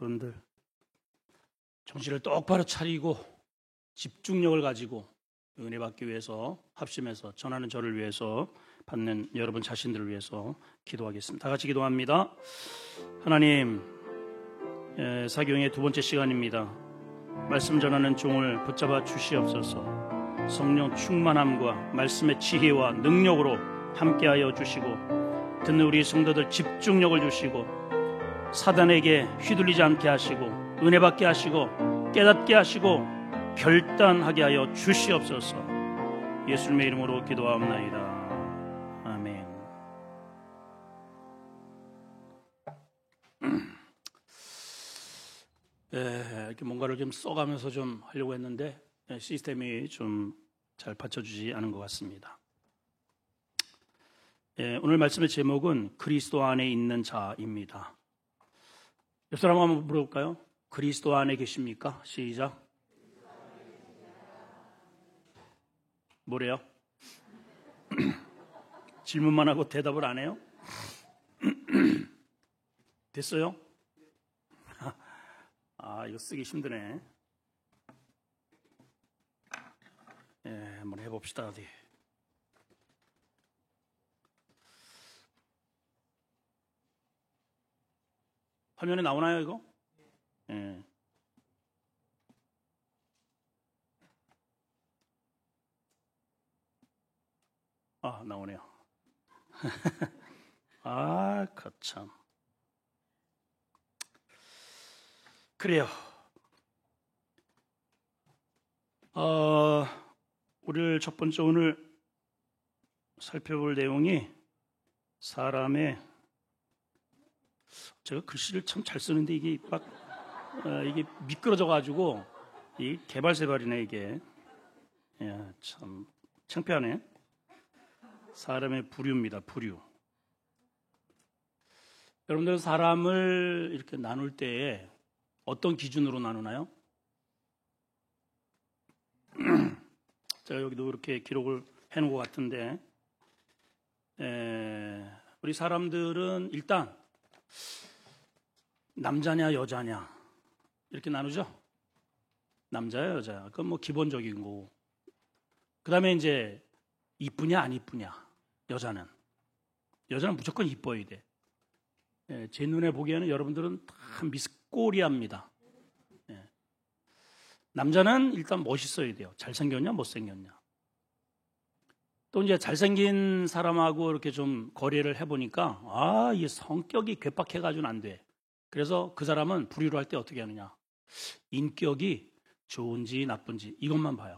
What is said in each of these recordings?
여러분들 정신을 똑바로 차리고 집중력을 가지고 은혜 받기 위해서 합심해서 전하는 저를 위해서 받는 여러분 자신들을 위해서 기도하겠습니다. 다 같이 기도합니다. 하나님, 사경의 두 번째 시간입니다. 말씀 전하는 종을 붙잡아 주시옵소서. 성령 충만함과 말씀의 지혜와 능력으로 함께하여 주시고 듣는 우리 성도들 집중력을 주시고 사단에게 휘둘리지 않게 하시고 은혜 받게 하시고 깨닫게 하시고 결단하게 하여 주시옵소서. 예수님의 이름으로 기도하옵나이다. 아멘. 이렇게 뭔가를 좀 써가면서 좀 하려고 했는데 시스템이 좀 잘 받쳐주지 않은 것 같습니다. 오늘 말씀의 제목은 그리스도 안에 있는 자입니다. 옆 사람 한번 물어볼까요? 그리스도 안에 계십니까? 시작. 뭐래요? 질문만 하고 대답을 안 해요? 됐어요? 이거 쓰기 힘드네. 한번 해봅시다. 어디. 화면에 나오나요, 이거? 나오네요. 거참. 그래요. 우리 첫 번째 오늘 살펴볼 내용이 사람의, 제가 글씨를 참 잘 쓰는데 이게 막 이게 미끄러져가지고 이 개발세발이네 이게. 참 창피하네. 사람의 부류입니다. 부류. 여러분들 사람을 이렇게 나눌 때에 어떤 기준으로 나누나요? 제가 여기도 이렇게 기록을 해놓은 것 같은데 우리 사람들은 일단 남자냐 여자냐 이렇게 나누죠. 남자야 여자야. 그건 뭐 기본적인 거고, 그 다음에 이제 이쁘냐 안 이쁘냐. 여자는 무조건 이뻐야 돼. 제 눈에 보기에는 여러분들은 다 미스코리아입니다. 남자는 일단 멋있어야 돼요. 잘생겼냐 못생겼냐. 또 이제 잘생긴 사람하고 이렇게 좀 거래를 해보니까 이 성격이 괴팍해가지고는 안 돼. 그래서 그 사람은 불의로 할 때 어떻게 하느냐, 인격이 좋은지 나쁜지 이것만 봐요.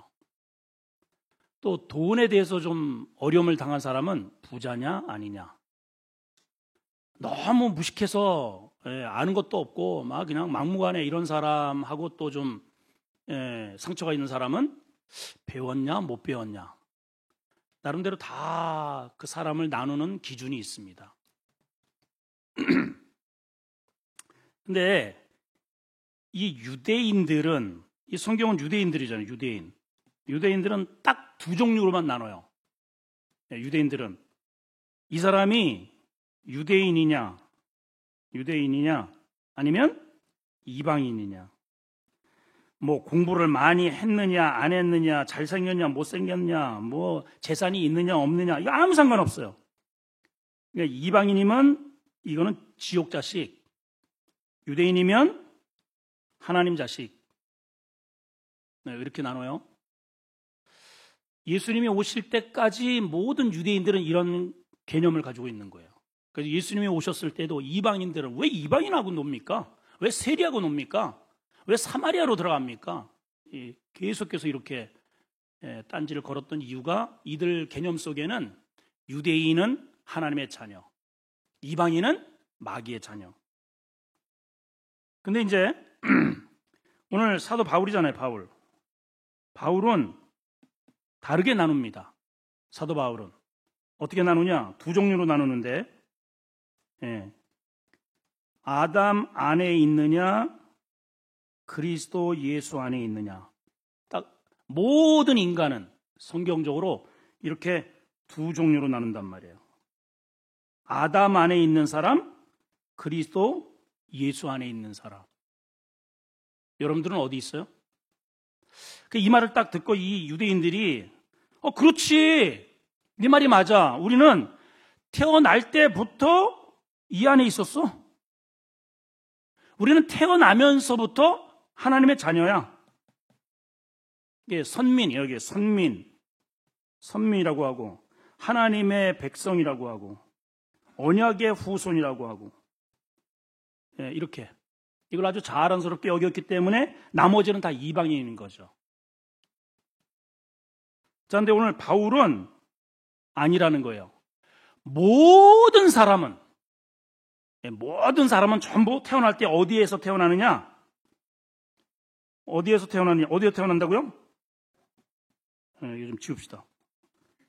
또 돈에 대해서 좀 어려움을 당한 사람은 부자냐 아니냐. 너무 무식해서 아는 것도 없고 막 그냥 막무가내 이런 사람하고 또 좀 상처가 있는 사람은 배웠냐 못 배웠냐. 나름대로 다 그 사람을 나누는 기준이 있습니다. 근데 이 유대인들은, 이 성경은 유대인들이잖아요. 유대인들은 딱 두 종류로만 나눠요. 유대인들은 이 사람이 유대인이냐 아니면 이방인이냐, 뭐 공부를 많이 했느냐 안 했느냐, 잘생겼냐 못생겼냐, 뭐 재산이 있느냐 없느냐, 이거 아무 상관없어요. 그러니까 이방인이면 이거는 지옥 자식, 유대인이면 하나님 자식. 이렇게 나눠요. 예수님이 오실 때까지 모든 유대인들은 이런 개념을 가지고 있는 거예요. 그래서 예수님이 오셨을 때도 이방인들은 왜 이방인하고 놉니까? 왜 세리하고 놉니까? 왜 사마리아로 들어갑니까? 계속해서 이렇게 딴지를 걸었던 이유가, 이들 개념 속에는 유대인은 하나님의 자녀, 이방인은 마귀의 자녀. 근데 이제 오늘 사도 바울이잖아요. 바울은 다르게 나눕니다. 사도 바울은 어떻게 나누냐? 두 종류로 나누는데, 아담 안에 있느냐 그리스도 예수 안에 있느냐. 딱 모든 인간은 성경적으로 이렇게 두 종류로 나눈단 말이에요. 아담 안에 있는 사람, 그리스도 예수 안에 있는 사람. 여러분들은 어디 있어요? 이 말을 딱 듣고 이 유대인들이 그렇지, 네 말이 맞아. 우리는 태어날 때부터 이 안에 있었어. 우리는 태어나면서부터 하나님의 자녀야. 이게 선민, 여기 선민이라고 하고 하나님의 백성이라고 하고 언약의 후손이라고 하고, 이렇게 이걸 아주 자랑스럽게 여겼기 때문에 나머지는 다 이방인인 거죠. 자, 근데 오늘 바울은 아니라는 거예요. 모든 사람은 전부 태어날 때 어디에서 태어나느냐? 어디에서 태어난다고요? 이거 좀 지웁시다.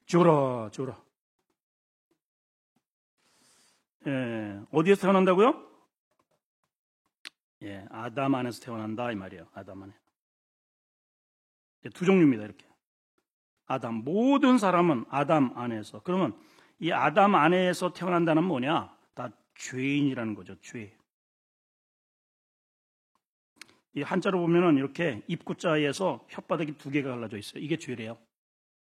지워라. 어디에서 태어난다고요? 아담 안에서 태어난다, 이 말이에요. 아담 안에. 두 종류입니다, 이렇게. 모든 사람은 아담 안에서. 그러면 이 아담 안에서 태어난다는 뭐냐? 다 죄인이라는 거죠, 죄. 이 한자로 보면은 이렇게 입구자에서 혓바닥이 두 개가 갈라져 있어요. 이게 죄래요.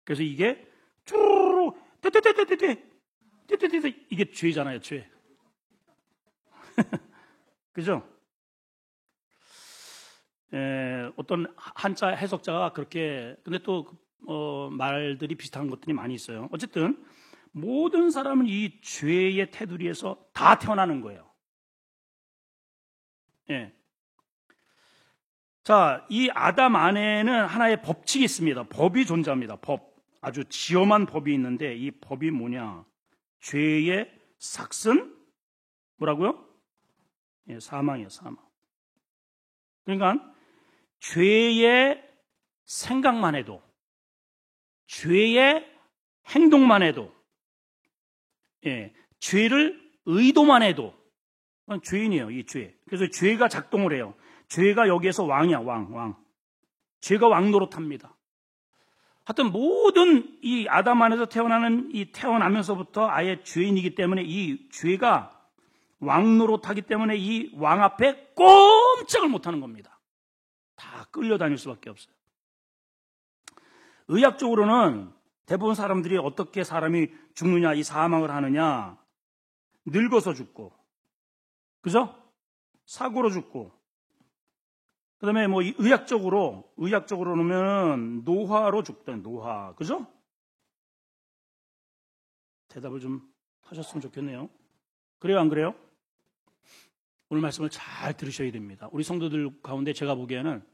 그래서 이게 쭈르르 떼떼떼떼떼 이게 죄잖아요, 죄. 그죠? 어떤 한자 해석자가 그렇게, 근데 또 말들이 비슷한 것들이 많이 있어요. 어쨌든 모든 사람은 이 죄의 테두리에서 다 태어나는 거예요. 자, 이 아담 안에는 하나의 법칙이 있습니다. 법이 존재합니다. 아주 지엄한 법이 있는데, 이 법이 뭐냐? 죄의 삭슨? 뭐라고요? 사망이에요, 사망. 그러니까 죄의 생각만 해도, 죄의 행동만 해도, 죄를 의도만 해도 죄인이에요, 이 죄. 그래서 죄가 작동을 해요. 죄가 여기에서 왕이야, 왕. 죄가 왕 노릇합니다. 하여튼 모든 이 아담 안에서 태어나면서부터 아예 죄인이기 때문에 이 죄가 왕 노릇하기 때문에 이 왕 앞에 꼼짝을 못하는 겁니다. 다 끌려다닐 수밖에 없어요. 의학적으로는 대부분 사람들이 어떻게 사람이 죽느냐, 이 사망을 하느냐, 늙어서 죽고, 그죠? 사고로 죽고, 그 다음에 뭐 의학적으로는 노화로 죽든, 노화, 그죠? 대답을 좀 하셨으면 좋겠네요. 그래요, 안 그래요? 오늘 말씀을 잘 들으셔야 됩니다. 우리 성도들 가운데 제가 보기에는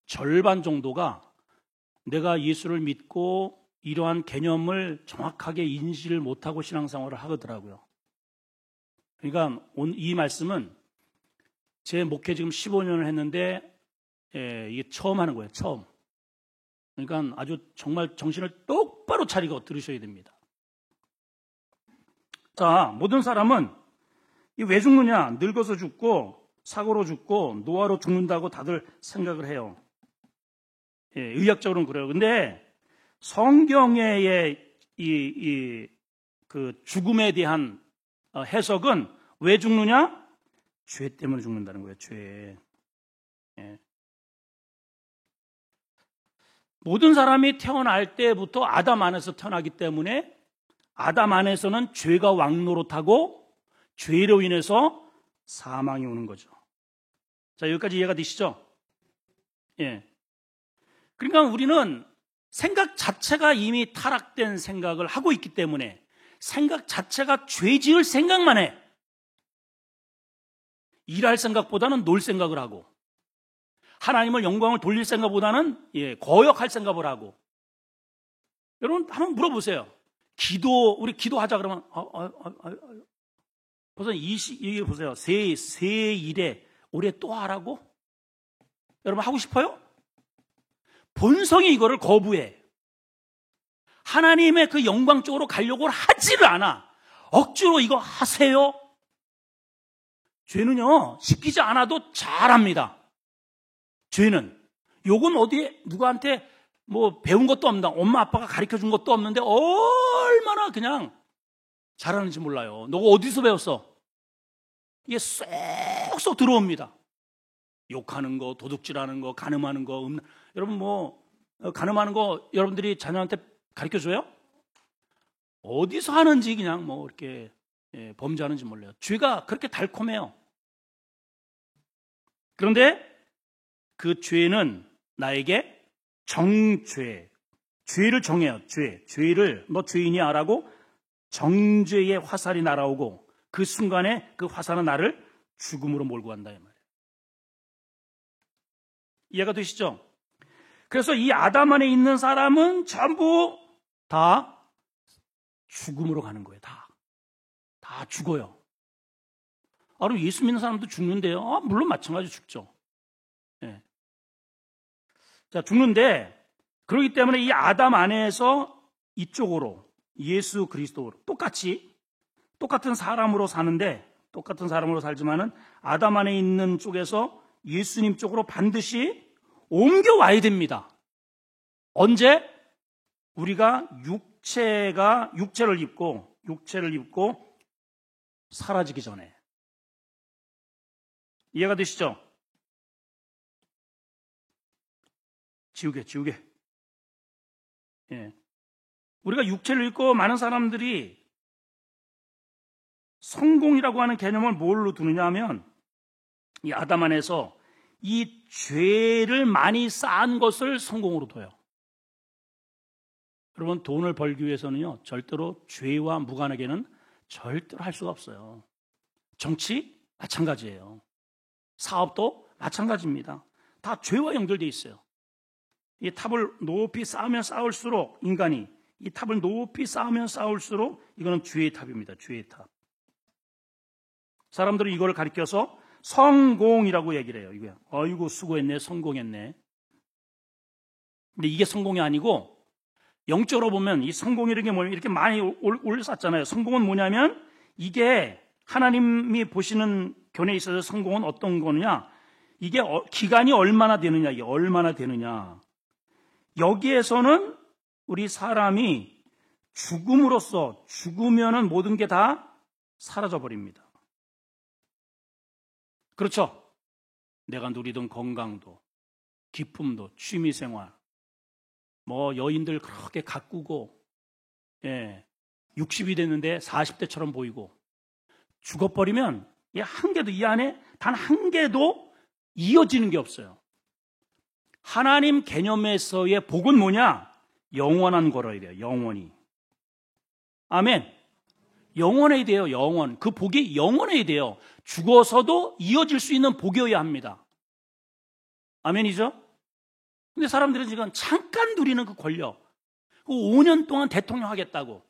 절반 정도가 내가 예수를 믿고 이러한 개념을 정확하게 인지를 못하고 신앙생활을 하더라고요. 그러니까 이 말씀은 제 목회 지금 15년을 했는데 이게 처음 하는 거예요, 처음. 그러니까 아주 정말 정신을 똑바로 차리고 들으셔야 됩니다. 자, 모든 사람은 왜 죽느냐? 늙어서 죽고, 사고로 죽고, 노화로 죽는다고 다들 생각을 해요. 의학적으로는 그래요. 근데 성경의 그 죽음에 대한 해석은 왜 죽느냐? 죄 때문에 죽는다는 거예요, 죄. 모든 사람이 태어날 때부터 아담 안에서 태어나기 때문에 아담 안에서는 죄가 왕노릇하고 죄로 인해서 사망이 오는 거죠. 자, 여기까지 이해가 되시죠? 그러니까 우리는 생각 자체가 이미 타락된 생각을 하고 있기 때문에 생각 자체가 죄 지을 생각만 해. 일할 생각보다는 놀 생각을 하고, 하나님을 영광을 돌릴 생각보다는 거역할 생각을 하고. 여러분 한번 물어보세요. 우리 기도하자 그러면 벌써 이게 보세요. 새 일에 올해 또 하라고? 여러분 하고 싶어요? 본성이 이거를 거부해. 하나님의 그 영광 쪽으로 가려고 하지를 않아. 억지로 이거 하세요. 죄는요, 시키지 않아도 잘합니다. 죄는. 요건 어디에 누구한테 뭐 배운 것도 없다. 엄마 아빠가 가르쳐 준 것도 없는데 얼마나 그냥 잘하는지 몰라요. 너가 어디서 배웠어? 이게 쏙쏙 들어옵니다. 욕하는 거, 도둑질하는 거, 간음하는 거, 여러분 간음하는 거 여러분들이 자녀한테 가르쳐줘요? 어디서 하는지 그냥 이렇게 범죄하는지 몰라요. 죄가 그렇게 달콤해요. 그런데 그 죄는 나에게 죄를 정해요. 죄를 너 죄인이야 라고 정죄의 화살이 날아오고 그 순간에 그 화살은 나를 죽음으로 몰고 간다 이 말이에요. 이해가 되시죠? 그래서 이 아담 안에 있는 사람은 전부 다 죽음으로 가는 거예요. 다 죽어요. 그럼 예수 믿는 사람도 죽는데요? 물론 마찬가지로 죽죠. 네. 자, 죽는데 그렇기 때문에 이 아담 안에서 이쪽으로 예수 그리스도로 똑같은 사람으로 살지만은 아담 안에 있는 쪽에서 예수님 쪽으로 반드시 옮겨와야 됩니다. 언제? 우리가 육체를 입고 사라지기 전에. 이해가 되시죠? 지우개. 예. 우리가 육체를 입고 많은 사람들이 성공이라고 하는 개념을 뭘로 두느냐 하면 이 아담 안에서 이 죄를 많이 쌓은 것을 성공으로 둬요. 여러분, 돈을 벌기 위해서는요, 절대로 죄와 무관하게는 절대로 할 수가 없어요. 정치? 마찬가지예요. 사업도 마찬가지입니다. 다 죄와 연결되어 있어요. 이 탑을 높이 쌓으면 쌓을수록 인간이 이 탑을 높이 쌓으면 쌓을수록 이거는 죄의 탑입니다. 죄의 탑. 사람들은 이걸 가리켜서 성공이라고 얘기를 해요. 이거야. 어이구 수고했네, 성공했네. 근데 이게 성공이 아니고 영적으로 보면 이 성공이라는 게 뭐냐면 이렇게 많이 올렸었잖아요. 성공은 뭐냐면 이게 하나님이 보시는 견해에 있어서 성공은 어떤 거냐? 이게 기간이 얼마나 되느냐? 이게 얼마나 되느냐? 여기에서는 우리 사람이 죽으면은 모든 게 다 사라져 버립니다. 그렇죠? 내가 누리던 건강도, 기쁨도, 취미생활, 여인들 그렇게 가꾸고, 60이 됐는데 40대처럼 보이고, 죽어버리면 이 안에 단 한 개도 이어지는 게 없어요. 하나님 개념에서의 복은 뭐냐? 영원한 걸어야 돼요. 영원히. 아멘. 영원해야 돼요. 영원. 그 복이 영원해야 돼요. 죽어서도 이어질 수 있는 복이어야 합니다. 아멘이죠? 근데 사람들은 지금 잠깐 누리는 그 권력, 5년 동안 대통령 하겠다고,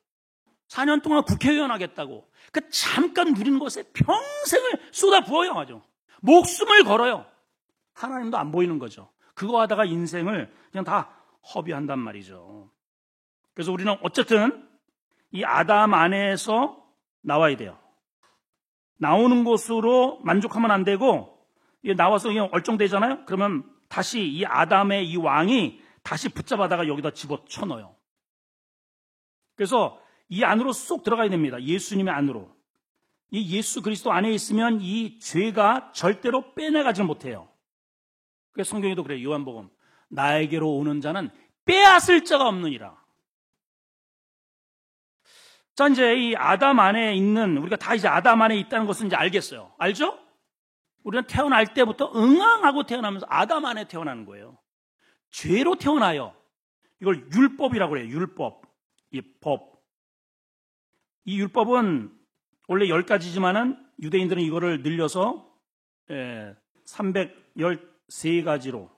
4년 동안 국회의원 하겠다고, 그 잠깐 누리는 것에 평생을 쏟아부어요. 아주 목숨을 걸어요. 하나님도 안 보이는 거죠. 그거 하다가 인생을 그냥 다 허비한단 말이죠. 그래서 우리는 어쨌든 이 아담 안에서 나와야 돼요. 나오는 곳으로 만족하면 안 되고, 나와서 그냥 얼쩡되잖아요? 그러면 다시 이 아담의 이 왕이 다시 붙잡아다가 여기다 집어쳐 넣어요. 그래서 이 안으로 쏙 들어가야 됩니다. 예수님의 안으로. 이 예수 그리스도 안에 있으면 이 죄가 절대로 빼내가지 못해요. 그래서 성경에도 그래요. 요한복음. 나에게로 오는 자는 빼앗을 자가 없느니라. 자, 이제 이 아담 안에 있는, 우리가 다 이제 아담 안에 있다는 것은 이제 알겠어요. 알죠? 우리는 태어날 때부터 응앙하고 태어나면서 아담 안에 태어나는 거예요. 죄로 태어나요. 이걸 율법이라고 그래요. 율법. 이 법. 이 율법은 원래 10가지지만은 유대인들은 이거를 늘려서 313가지로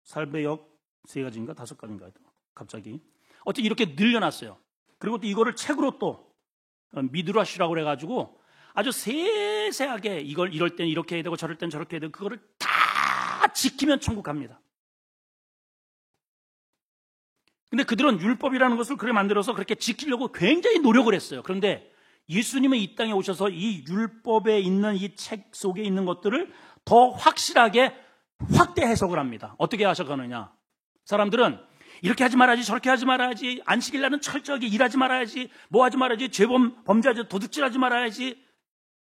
313가지인가 5가지인가 갑자기 어떻게 이렇게 늘려놨어요. 그리고 또 이거를 책으로 또 미드라시라고 그래가지고 아주 세세하게 이걸 이럴 땐 이렇게 해야 되고 저럴 땐 저렇게 해야 되고 그거를 다 지키면 천국 갑니다. 근데 그들은 율법이라는 것을 그렇게 만들어서 그렇게 지키려고 굉장히 노력을 했어요. 그런데 예수님은 이 땅에 오셔서 이 율법에 있는 이 책 속에 있는 것들을 더 확실하게 확대 해석을 합니다. 어떻게 하셔가느냐? 사람들은 이렇게 하지 말아야지, 저렇게 하지 말아야지, 안식일 날은 철저하게 일하지 말아야지, 뭐 하지 말아야지, 범죄하지, 도둑질하지 말아야지.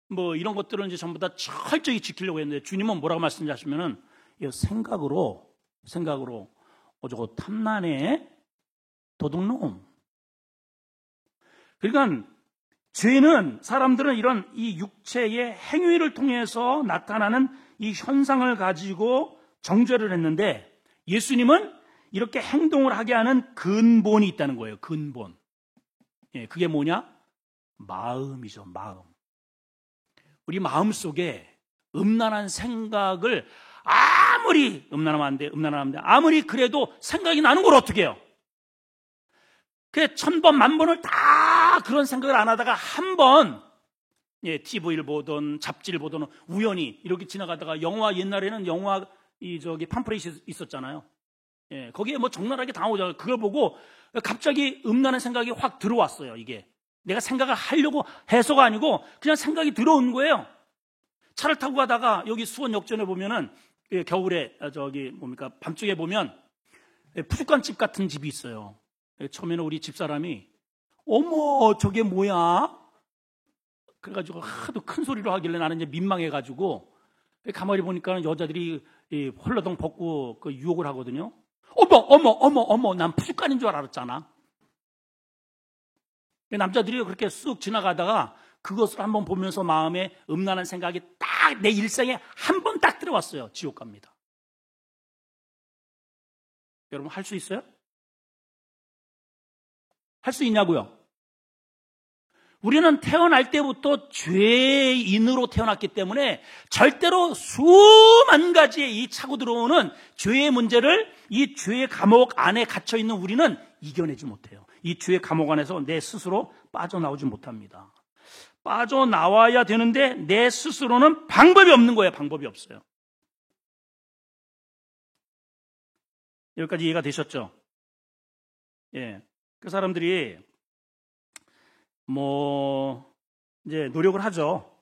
뭐 이런 것들을 이제 전부 다 철저히 지키려고 했는데 주님은 뭐라고 말씀하시면은 생각으로 저거 탐나네 도둑놈. 그러니까 죄는 사람들은 이런 이 육체의 행위를 통해서 나타나는 이 현상을 가지고 정죄를 했는데 예수님은 이렇게 행동을 하게 하는 근본이 있다는 거예요. 근본. 그게 뭐냐? 마음이죠. 마음. 우리 마음 속에 음란한 생각을 아무리 음란하면 안 돼. 아무리 그래도 생각이 나는 걸 어떻게 해요? 그래 1000번 만번을 다 그런 생각을 안 하다가 한번 TV를 보던 잡지를 보던 우연히 이렇게 지나가다가 영화, 옛날에는 영화 팜플렛이 있었잖아요. 거기에 뭐 적나라하게 나오잖아요. 그걸 보고 갑자기 음란한 생각이 확 들어왔어요. 이게 내가 생각을 하려고 해서가 아니고 그냥 생각이 들어온 거예요. 차를 타고 가다가 여기 수원 역전에 보면은 겨울에 밤쪽에 보면 푸주간집 같은 집이 있어요. 처음에는 우리 집사람이 어머 저게 뭐야? 그래가지고 하도 큰 소리로 하길래 나는 이제 민망해가지고 가만히 보니까 여자들이 홀라당 벗고 그 유혹을 하거든요. 어머 난 푸주간인 줄 알았잖아. 남자들이 그렇게 쓱 지나가다가 그것을 한번 보면서 마음에 음란한 생각이 딱 내 일생에 한 번 딱 들어왔어요. 지옥 갑니다. 여러분 할 수 있어요? 할 수 있냐고요? 우리는 태어날 때부터 죄인으로 태어났기 때문에 절대로 수만 가지의 이 차고 들어오는 죄의 문제를 이 죄의 감옥 안에 갇혀있는 우리는 이겨내지 못해요. 이 죄의 감옥 안에서 내 스스로 빠져나오지 못합니다. 빠져나와야 되는데 내 스스로는 방법이 없는 거예요. 방법이 없어요. 여기까지 이해가 되셨죠? 그 사람들이 이제 노력을 하죠.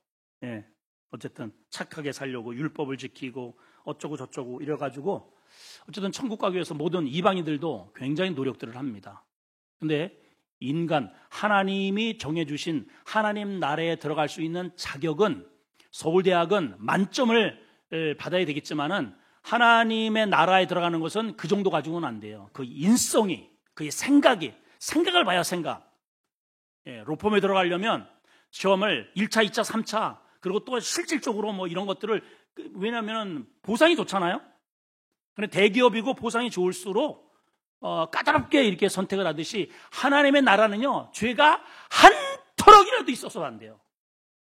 어쨌든 착하게 살려고 율법을 지키고 어쩌고 저쩌고 이래가지고 어쨌든 천국 가기 위해서 모든 이방인들도 굉장히 노력들을 합니다. 근데 인간, 하나님이 정해주신 하나님 나라에 들어갈 수 있는 자격은 서울대학은 만점을 받아야 되겠지만은 하나님의 나라에 들어가는 것은 그 정도 가지고는 안 돼요. 그 인성이, 그의 생각을 봐야 생각. 로펌에 들어가려면 시험을 1차, 2차, 3차 그리고 또 실질적으로 뭐 이런 것들을 왜냐하면 보상이 좋잖아요. 근데 대기업이고 보상이 좋을수록 까다롭게 이렇게 선택을 하듯이 하나님의 나라는요 죄가 한 터럭이라도 있어서 안 돼요.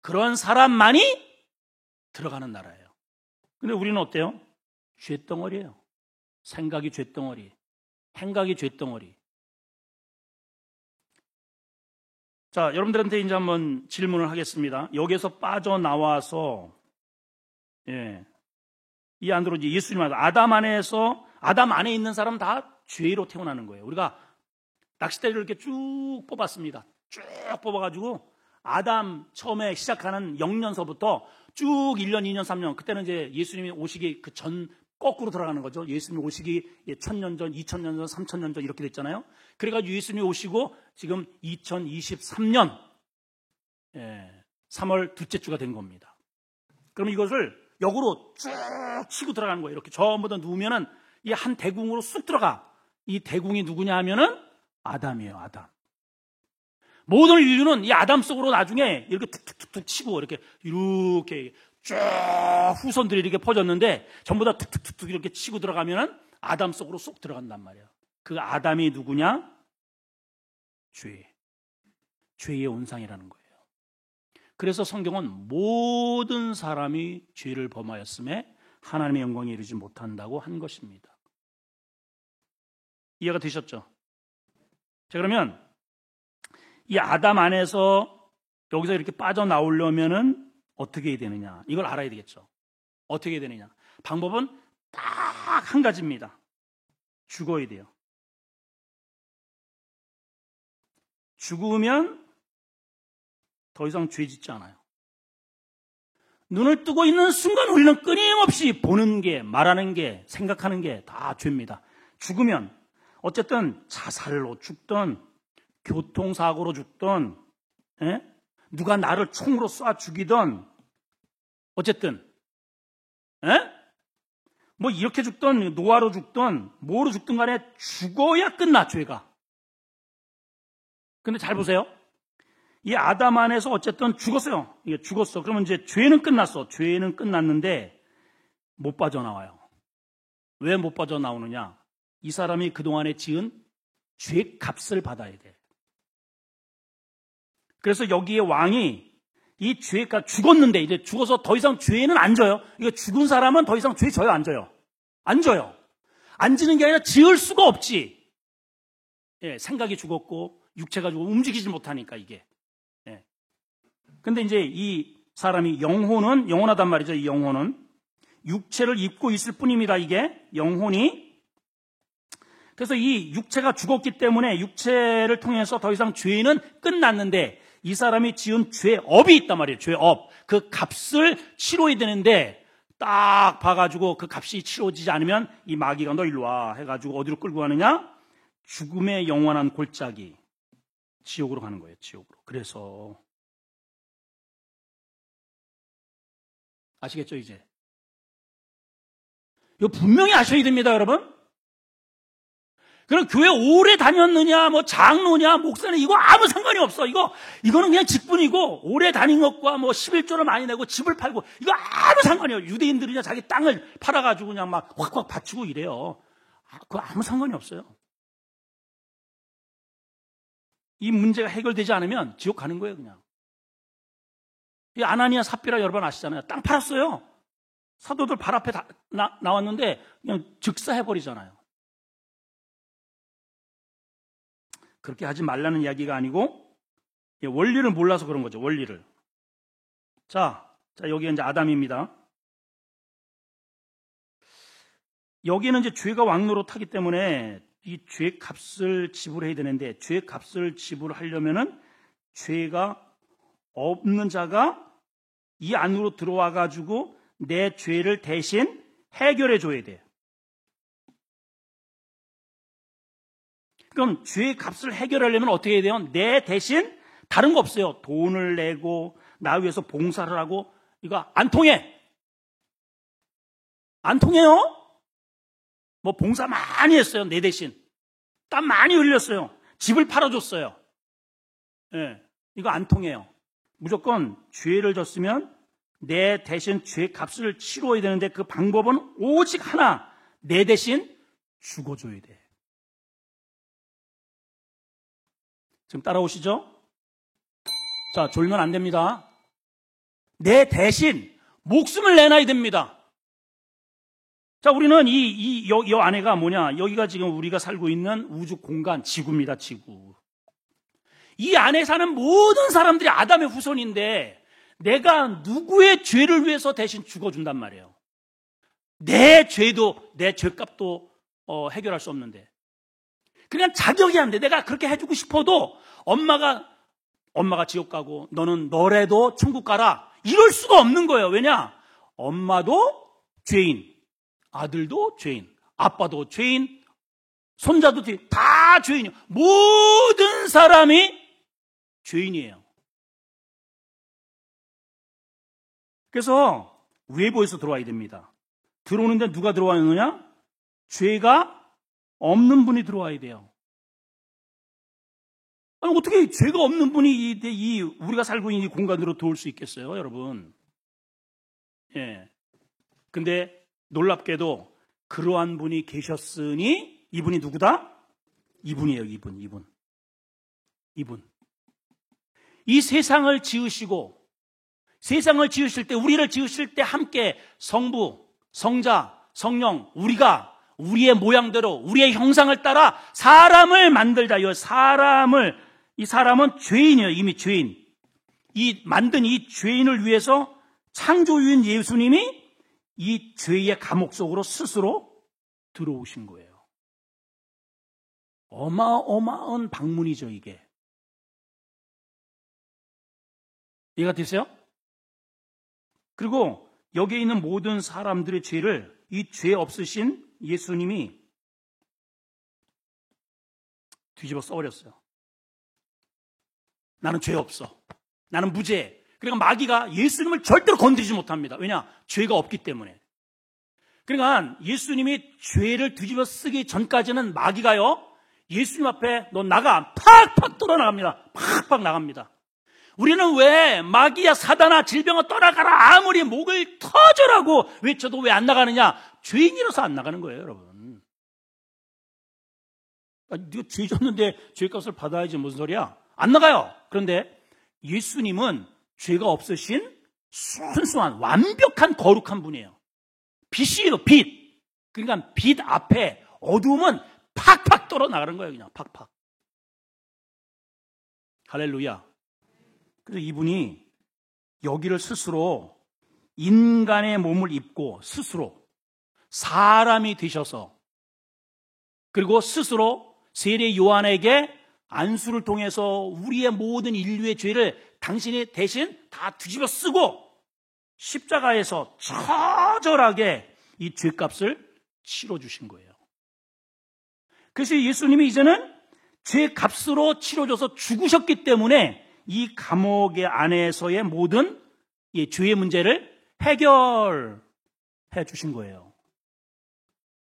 그런 사람만이 들어가는 나라예요. 근데 우리는 어때요? 쇳덩어리예요. 생각이 쇳덩어리, 행각이 쇳덩어리. 자, 여러분들한테 이제 한번 질문을 하겠습니다. 여기에서 빠져나와서 이 안으로 이제 예수님 아담 안에 있는 사람 다 죄로 태어나는 거예요. 우리가 낚싯대를 이렇게 쭉 뽑았습니다. 쭉 뽑아가지고 아담 처음에 시작하는 0년서부터 쭉 1년, 2년, 3년 그때는 이제 예수님이 오시기 그 전 거꾸로 들어가는 거죠. 예수님이 오시기 1000년 전, 2000년 전, 3000년 전 이렇게 됐잖아요. 그래가지고 예수님이 오시고 지금 2023년 3월 둘째 주가 된 겁니다. 그럼 이것을 역으로 쭉 치고 들어가는 거예요. 이렇게 전부 다 누우면은 이 한 대궁으로 쑥 들어가. 이 대궁이 누구냐 하면은 아담이에요. 아담. 모든 인류는 이 아담 속으로 나중에 이렇게 툭툭툭 치고 이렇게 쭉 후손들이 이렇게 퍼졌는데 전부 다 툭툭툭 이렇게 치고 들어가면은 아담 속으로 쏙 들어간단 말이에요. 그 아담이 누구냐? 죄의 온상이라는 거예요. 그래서 성경은 모든 사람이 죄를 범하였음에 하나님의 영광에 이르지 못한다고 한 것입니다. 이해가 되셨죠? 자, 그러면 이 아담 안에서 여기서 이렇게 빠져나오려면은 어떻게 해야 되느냐? 이걸 알아야 되겠죠. 어떻게 해야 되느냐? 방법은 딱 한 가지입니다. 죽어야 돼요. 죽으면 더 이상 죄 짓지 않아요. 눈을 뜨고 있는 순간 우리는 끊임없이 보는 게, 말하는 게, 생각하는 게 다 죄입니다. 죽으면 어쨌든 자살로 죽든 교통사고로 죽든 누가 나를 총으로 쏴 죽이던 어쨌든 에? 뭐 이렇게 죽던 노아로 죽던 뭐로 죽든 간에 죽어야 끝나 죄가. 근데 잘 보세요. 이 아담 안에서 어쨌든 죽었어요. 이게 죽었어. 그러면 이제 죄는 끝났어. 죄는 끝났는데 못 빠져나와요. 왜 못 빠져나오느냐? 이 사람이 그동안에 지은 죄 값을 받아야 돼. 그래서 여기에 왕이 이 죄가 죽었는데 이제 죽어서 더 이상 죄는 안 져요. 이거 죽은 사람은 더 이상 죄 져요, 안 져요? 안 져요. 안 지는 게 아니라 지을 수가 없지. 예, 생각이 죽었고 육체가 죽고 움직이지 못하니까 이게. 예. 근데 이제 이 사람이 영혼하단 말이죠. 이 영혼은 육체를 입고 있을 뿐입니다. 이게 영혼이. 그래서 이 육체가 죽었기 때문에 육체를 통해서 더 이상 죄는 끝났는데 이 사람이 지은 죄업이 있단 말이에요. 죄업. 그 값을 치러야 되는데 딱 봐가지고 그 값이 치러지지 않으면 이 마귀가 너 일로 와 해가지고 어디로 끌고 가느냐? 죽음의 영원한 골짜기. 지옥으로 가는 거예요. 지옥으로. 그래서 아시겠죠 이제? 이거 분명히 아셔야 됩니다, 여러분. 그럼 교회 오래 다녔느냐, 뭐 장로냐, 목사냐 이거 아무 상관이 없어. 이거는 그냥 직분이고 오래 다닌 것과 뭐 11조를 많이 내고 집을 팔고 이거 아무 상관이 없어요. 유대인들이냐 자기 땅을 팔아가지고 그냥 막 확확 바치고 이래요. 그거 아무 상관이 없어요. 이 문제가 해결되지 않으면 지옥 가는 거예요, 그냥. 이 아나니아 삽비라 여러분 아시잖아요. 땅 팔았어요. 사도들 발 앞에 나왔는데 그냥 즉사해버리잖아요. 그렇게 하지 말라는 이야기가 아니고 원리를 몰라서 그런 거죠. 원리를. 자 여기 이제 아담입니다. 여기는 이제 죄가 왕노릇하기 때문에 이 죄 값을 지불해야 되는데 죄 값을 지불하려면은 죄가 없는 자가 이 안으로 들어와 가지고 내 죄를 대신 해결해 줘야 돼요. 그럼 죄의 값을 해결하려면 어떻게 해야 돼요? 내 대신 다른 거 없어요. 돈을 내고 나 위해서 봉사를 하고 이거 안 통해. 안 통해요. 뭐 봉사 많이 했어요. 내 대신. 땀 많이 흘렸어요. 집을 팔아줬어요. 예, 이거 안 통해요. 무조건 죄를 졌으면 내 대신 죄 값을 치러야 되는데 그 방법은 오직 하나. 내 대신 죽어줘야 돼. 지금 따라오시죠? 자, 졸면 안 됩니다. 내 대신 목숨을 내놔야 됩니다. 자, 우리는 이 안에가 뭐냐? 여기가 지금 우리가 살고 있는 우주 공간, 지구입니다, 지구. 이 안에 사는 모든 사람들이 아담의 후손인데 내가 누구의 죄를 위해서 대신 죽어준단 말이에요. 내 죄도, 내 죄값도 해결할 수 없는데. 그냥 자격이 안 돼. 내가 그렇게 해주고 싶어도 엄마가 지옥 가고 너는 너래도 천국 가라. 이럴 수가 없는 거예요. 왜냐? 엄마도 죄인, 아들도 죄인, 아빠도 죄인, 손자도 죄인, 다 죄인이에요. 모든 사람이 죄인이에요. 그래서 외부에서 들어와야 됩니다. 들어오는데 누가 들어와야 하느냐? 죄가 없는 분이 들어와야 돼요. 아니, 어떻게 죄가 없는 분이 우리가 살고 있는 이 공간으로 들어올 수 있겠어요, 여러분? 예. 근데 놀랍게도 그러한 분이 계셨으니 이분이 누구다? 이분이에요, 이분. 이 세상을 지으시고 세상을 지으실 때, 우리를 지으실 때 함께 성부, 성자, 성령, 우리가 우리의 모양대로 우리의 형상을 따라 사람을 만들자. 이 사람은 죄인이에요. 이미 죄인. 만든 이 죄인을 위해서 창조주인 예수님이 이 죄의 감옥 속으로 스스로 들어오신 거예요. 어마어마한 방문이죠, 이게. 이해가 되세요? 그리고 여기에 있는 모든 사람들의 죄를 이 죄 없으신 예수님이 뒤집어 써버렸어요. 나는 죄 없어. 나는 무죄. 그러니까 마귀가 예수님을 절대로 건드리지 못합니다. 왜냐? 죄가 없기 때문에. 그러니까 예수님이 죄를 뒤집어 쓰기 전까지는 마귀가요, 예수님 앞에 너 나가, 팍팍 떠나갑니다. 팍팍 나갑니다. 우리는 왜 마귀야 사단아 질병아 떠나가라 아무리 목을 터져라고 외쳐도 왜 안 나가느냐? 죄인이라서 안 나가는 거예요, 여러분. 네가 죄 졌는데 죄값을 받아야지 무슨 소리야? 안 나가요. 그런데 예수님은 죄가 없으신 순수한 완벽한 거룩한 분이에요. 빛이에요, 빛. 그러니까 빛 앞에 어두움은 팍팍 떨어 나가는 거예요, 그냥 팍팍. 할렐루야. 그래서 이분이 여기를 스스로 인간의 몸을 입고 스스로 사람이 되셔서 그리고 스스로 세례 요한에게 안수를 통해서 우리의 모든 인류의 죄를 당신이 대신 다 뒤집어 쓰고 십자가에서 처절하게 이 죄값을 치러주신 거예요. 그래서 예수님이 이제는 죄값으로 치러줘서 죽으셨기 때문에 이 감옥의 안에서의 모든 이 죄의 문제를 해결해 주신 거예요.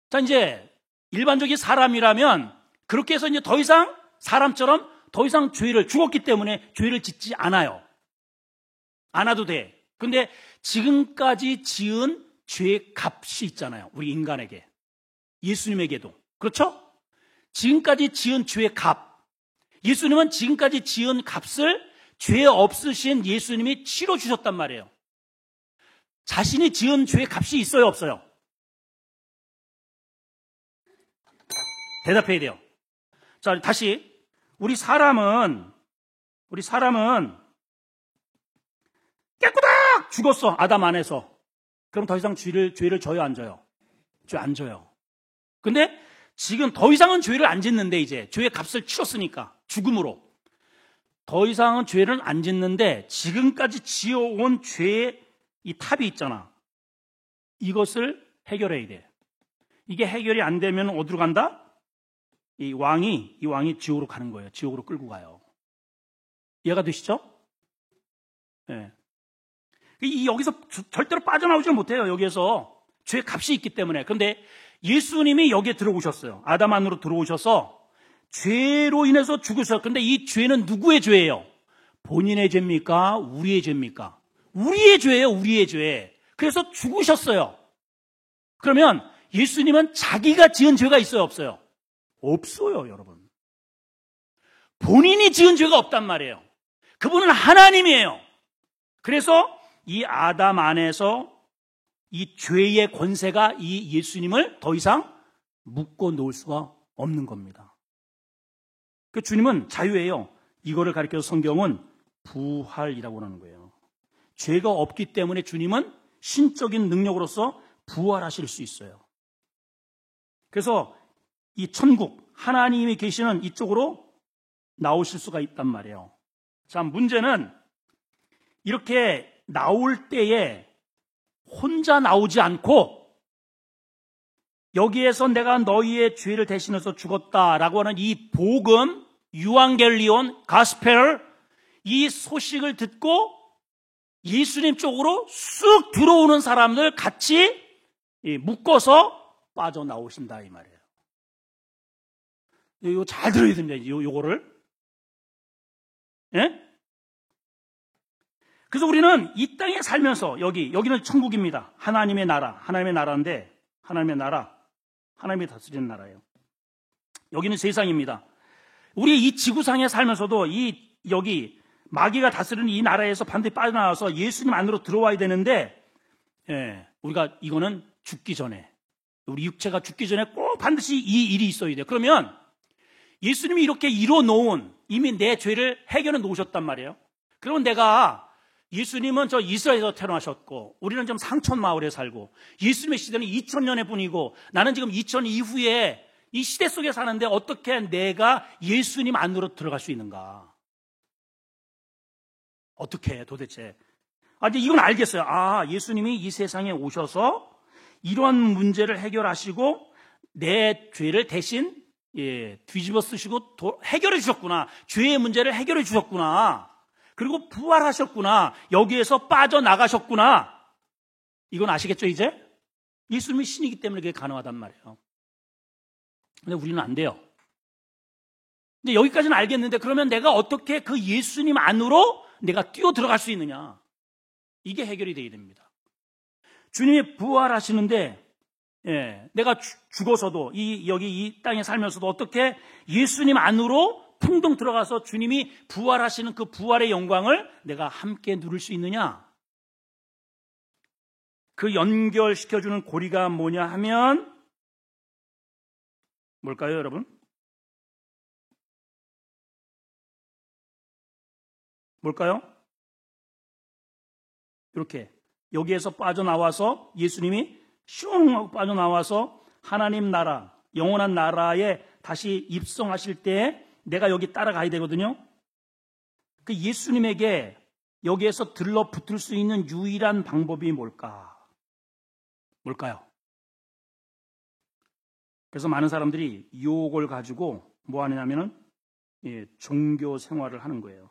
자, 이제 일반적인 사람이라면 그렇게 해서 이제 더 이상 사람처럼 더 이상 죄를 죽었기 때문에 죄를 짓지 않아요. 안 해도 돼. 근데 지금까지 지은 죄의 값이 있잖아요. 우리 인간에게. 예수님에게도. 그렇죠? 지금까지 지은 죄의 값. 예수님은 지금까지 지은 값을 죄 없으신 예수님이 치러주셨단 말이에요. 자신이 지은 죄의 값이 있어요, 없어요? 대답해야 돼요. 자, 다시. 우리 사람은 깨끗하게 죽었어, 아담 안에서. 그럼 더 이상 죄를 져요, 안 져요? 죄 안 져요. 근데 지금 더 이상은 죄를 안 짓는데, 이제 죄의 값을 치렀으니까 죽음으로 더 이상은 죄를 안 짓는데 지금까지 지어온 죄의 이 탑이 있잖아. 이것을 해결해야 돼. 이게 해결이 안 되면 어디로 간다? 이 왕이 지옥으로 가는 거예요. 지옥으로 끌고 가요. 이해가 되시죠? 네. 여기서 절대로 빠져나오지 못해요. 여기에서 죄의 값이 있기 때문에. 그런데 예수님이 여기에 들어오셨어요. 아담 안으로 들어오셔서 죄로 인해서 죽으셨어요. 그런데 이 죄는 누구의 죄예요? 본인의 죄입니까? 우리의 죄입니까? 우리의 죄예요. 우리의 죄. 그래서 죽으셨어요. 그러면 예수님은 자기가 지은 죄가 있어요? 없어요? 없어요, 여러분. 본인이 지은 죄가 없단 말이에요. 그분은 하나님이에요. 그래서 이 아담 안에서 이 죄의 권세가 이 예수님을 더 이상 묶어 놓을 수가 없는 겁니다. 그 주님은 자유예요. 이거를 가리켜서 성경은 부활이라고 하는 거예요. 죄가 없기 때문에 주님은 신적인 능력으로서 부활하실 수 있어요. 그래서 이 천국, 하나님이 계시는 이쪽으로 나오실 수가 있단 말이에요. 자, 문제는 이렇게 나올 때에 혼자 나오지 않고 여기에서 내가 너희의 죄를 대신해서 죽었다라고 하는 이 복음, 유앙겔리온, 가스펠, 이 소식을 듣고 예수님 쪽으로 쑥 들어오는 사람들 같이 묶어서 빠져나오신다 이 말이에요. 이거 잘 들어야 됩니다. 요거를. 예? 그래서 우리는 이 땅에 살면서 여기는 천국입니다. 하나님의 나라인데 하나님의 나라, 하나님이 다스리는 나라예요. 여기는 세상입니다. 우리 이 지구상에 살면서도 여기 마귀가 다스리는 이 나라에서 반드시 빠져나와서 예수님 안으로 들어와야 되는데, 우리가 이거는 죽기 전에, 우리 육체가 죽기 전에 꼭 반드시 이 일이 있어야 돼요. 그러면 예수님이 이렇게 이뤄 놓은 이미 내 죄를 해결해 놓으셨단 말이에요. 그러면 예수님은 저 이스라엘에서 태어나셨고 우리는 좀 상촌 마을에 살고 예수님의 시대는 2000년의 분이고 나는 지금 2000 이후에 이 시대 속에 사는데 어떻게 내가 예수님 안으로 들어갈 수 있는가? 어떻게 해 도대체? 이제 이건 알겠어요. 예수님이 이 세상에 오셔서 이러한 문제를 해결하시고 내 죄를 대신 뒤집어 쓰시고 해결해 주셨구나. 죄의 문제를 해결해 주셨구나. 그리고 부활하셨구나. 여기에서 빠져나가셨구나. 이건 아시겠죠, 이제? 예수님이 신이기 때문에 그게 가능하단 말이에요. 근데 우리는 안 돼요. 근데 여기까지는 알겠는데 그러면 내가 어떻게 그 예수님 안으로 내가 뛰어 들어갈 수 있느냐? 이게 해결이 되어야 됩니다. 주님이 부활하시는데 내가 죽어서도 여기 이 땅에 살면서도 어떻게 예수님 안으로 풍덩 들어가서 주님이 부활하시는 그 부활의 영광을 내가 함께 누릴 수 있느냐? 그 연결시켜주는 고리가 뭐냐 하면 뭘까요, 여러분? 뭘까요? 이렇게 여기에서 빠져나와서 예수님이 슝 하고 빠져나와서 하나님 나라, 영원한 나라에 다시 입성하실 때 내가 여기 따라가야 되거든요. 그 예수님에게 여기에서 들러붙을 수 있는 유일한 방법이 뭘까요? 그래서 많은 사람들이 유혹을 가지고 뭐 하느냐면은 종교 생활을 하는 거예요.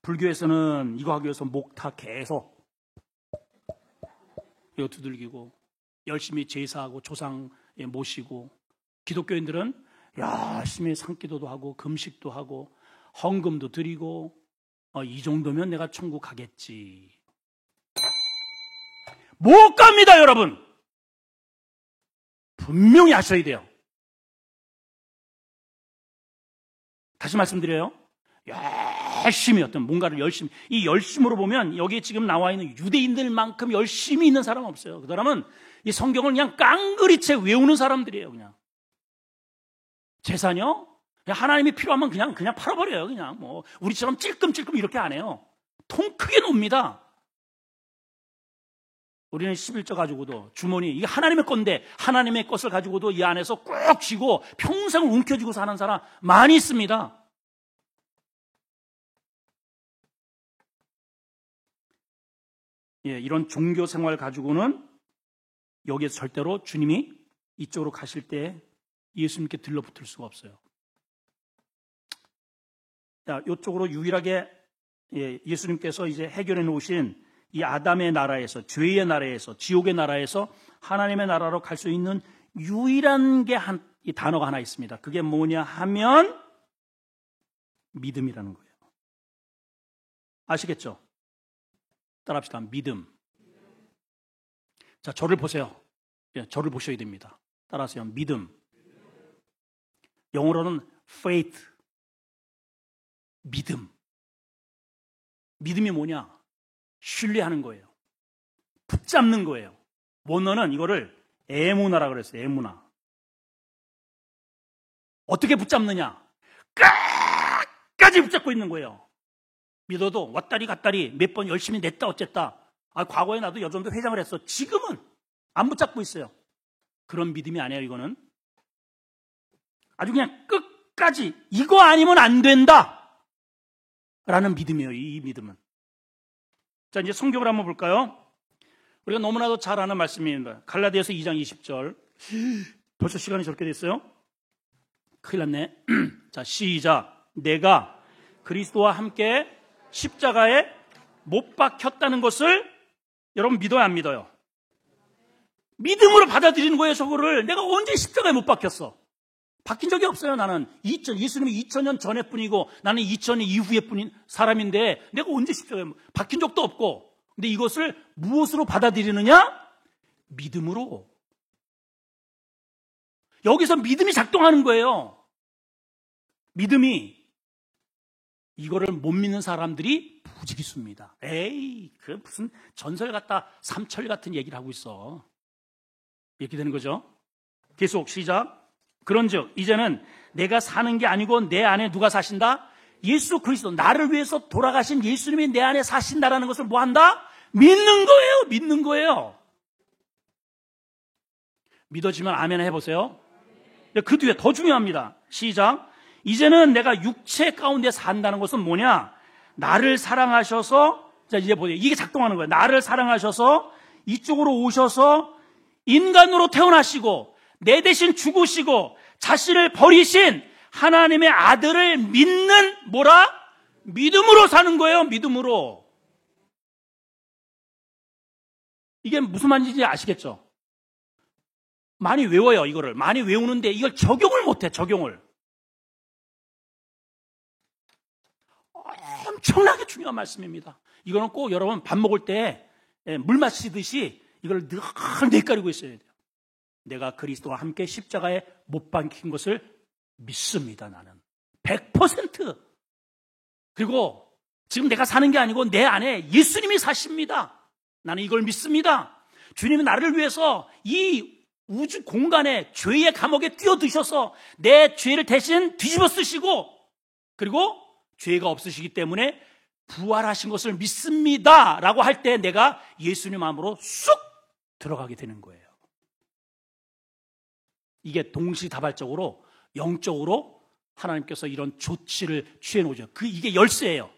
불교에서는 이거 하기 위해서 목타 계속 이거 두들기고 열심히 제사하고 조상 모시고, 기독교인들은 열심히 산기도도 하고 금식도 하고 헌금도 드리고 이 정도면 내가 천국 가겠지. 못 갑니다, 여러분. 분명히 아셔야 돼요. 다시 말씀드려요. 열심히 뭔가를 열심히, 이 열심으로 보면 여기 지금 나와 있는 유대인들만큼 열심히 있는 사람은 없어요. 그 사람은 이 성경을 그냥 깡그리채 외우는 사람들이에요. 그냥 재산이요? 그냥 하나님이 필요하면 그냥 팔아버려요. 그냥 뭐 우리처럼 찔끔찔끔 이렇게 안 해요. 통 크게 놉니다. 우리는 11조 가지고도 주머니, 이게 하나님의 건데 하나님의 것을 가지고도 이 안에서 꾹 쥐고 평생을 움켜쥐고 사는 사람 많이 있습니다. 이런 종교 생활 가지고는 여기에서 절대로 주님이 이쪽으로 가실 때 예수님께 들러붙을 수가 없어요. 자, 이쪽으로 유일하게 예수님께서 이제 해결해 놓으신 이 아담의 나라에서, 죄의 나라에서, 지옥의 나라에서 하나님의 나라로 갈 수 있는 유일한 이 단어가 하나 있습니다. 그게 뭐냐 하면 믿음이라는 거예요. 아시겠죠? 따라합시다. 믿음. 자, 저를 보세요. 저를 보셔야 됩니다. 따라하세요. 믿음. 영어로는 faith. 믿음. 믿음이 뭐냐? 신뢰하는 거예요. 붙잡는 거예요. 원어는 이거를 에무나라고 그랬어요. 에무나. 어떻게 붙잡느냐? 끝까지 붙잡고 있는 거예요. 믿어도 왔다리 갔다리 몇 번 열심히 냈다 어쨌다. 과거에 나도 여전도 회장을 했어. 지금은 안 붙잡고 있어요. 그런 믿음이 아니에요. 이거는 아주 그냥 끝까지 이거 아니면 안 된다 라는 믿음이에요. 이 믿음은. 자, 이제 성경을 한번 볼까요? 우리가 너무나도 잘 아는 말씀입니다. 갈라디아서 2장 20절. 벌써 시간이 저렇게 됐어요? 큰일 났네. 자, 시작. 내가 그리스도와 함께 십자가에 못 박혔다는 것을 여러분 믿어야 안 믿어요? 믿음으로 받아들이는 거예요. 저거를. 내가 언제 십자가에 못 박혔어? 박힌 적이 없어요. 나는 예수님이 2000년 전에 뿐이고 나는 2000년 이후에 뿐인 사람인데 내가 언제 십자가에 박힌 적도 없고. 근데 이것을 무엇으로 받아들이느냐? 믿음으로. 여기서 믿음이 작동하는 거예요. 믿음이. 이거를 못 믿는 사람들이 부지기수입니다. 에이, 그 무슨 전설 같다, 삼철 같은 얘기를 하고 있어. 이렇게 되는 거죠. 계속 시작. 그런즉 이제는 내가 사는 게 아니고 내 안에 누가 사신다? 예수 그리스도, 나를 위해서 돌아가신 예수님이 내 안에 사신다라는 것을 뭐 한다? 믿는 거예요. 믿는 거예요. 믿어지면 아멘 해보세요. 그 뒤에 더 중요합니다. 시작. 이제는 내가 육체 가운데 산다는 것은 뭐냐? 나를 사랑하셔서, 자, 이제 보세요. 이게 작동하는 거예요. 나를 사랑하셔서 이쪽으로 오셔서 인간으로 태어나시고 내 대신 죽으시고 자신을 버리신 하나님의 아들을 믿는 뭐라? 믿음으로 사는 거예요. 믿음으로. 이게 무슨 말인지 아시겠죠? 많이 외워요. 이거를 많이 외우는데 이걸 적용을 못해. 적용을. 엄청나게 중요한 말씀입니다. 이거는 꼭 여러분 밥 먹을 때 물 마시듯이 이걸 늘 내가리고 있어야 돼요. 내가 그리스도와 함께 십자가에 못 박힌 것을 믿습니다. 나는 100%. 그리고 지금 내가 사는 게 아니고 내 안에 예수님이 사십니다. 나는 이걸 믿습니다. 주님은 나를 위해서 이 우주 공간에 죄의 감옥에 뛰어드셔서 내 죄를 대신 뒤집어 쓰시고, 그리고 죄가 없으시기 때문에 부활하신 것을 믿습니다 라고 할 때 내가 예수님 마음으로 쑥 들어가게 되는 거예요. 이게 동시다발적으로 영적으로 하나님께서 이런 조치를 취해 놓으죠. 이게 열쇠예요.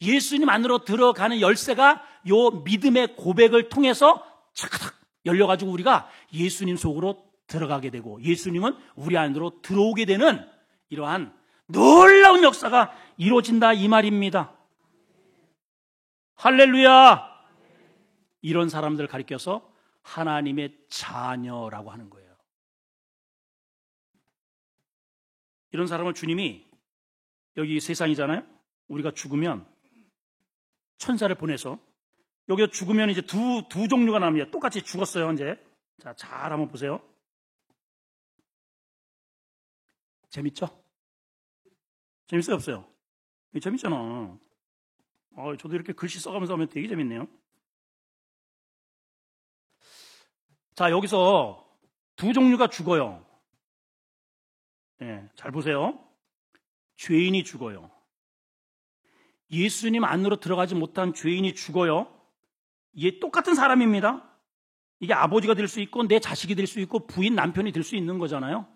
예수님 안으로 들어가는 열쇠가 요 믿음의 고백을 통해서 착착 열려가지고 우리가 예수님 속으로 들어가게 되고 예수님은 우리 안으로 들어오게 되는 이러한 놀라운 역사가 이루어진다 이 말입니다. 할렐루야. 이런 사람들을 가리켜서 하나님의 자녀라고 하는 거예요. 이런 사람을 주님이 여기 세상이잖아요. 우리가 죽으면 천사를 보내서 여기서 죽으면 이제 두 종류가 나옵니다. 똑같이 죽었어요, 이제. 자, 잘 한번 보세요. 재밌죠? 재밌어요, 없어요? 재밌잖아. 저도 이렇게 글씨 써가면서 하면 되게 재밌네요. 자, 여기서 두 종류가 죽어요. 네, 잘 보세요. 죄인이 죽어요. 예수님 안으로 들어가지 못한 죄인이 죽어요. 이게 똑같은 사람입니다. 이게 아버지가 될 수 있고 내 자식이 될 수 있고 부인, 남편이 될 수 있는 거잖아요.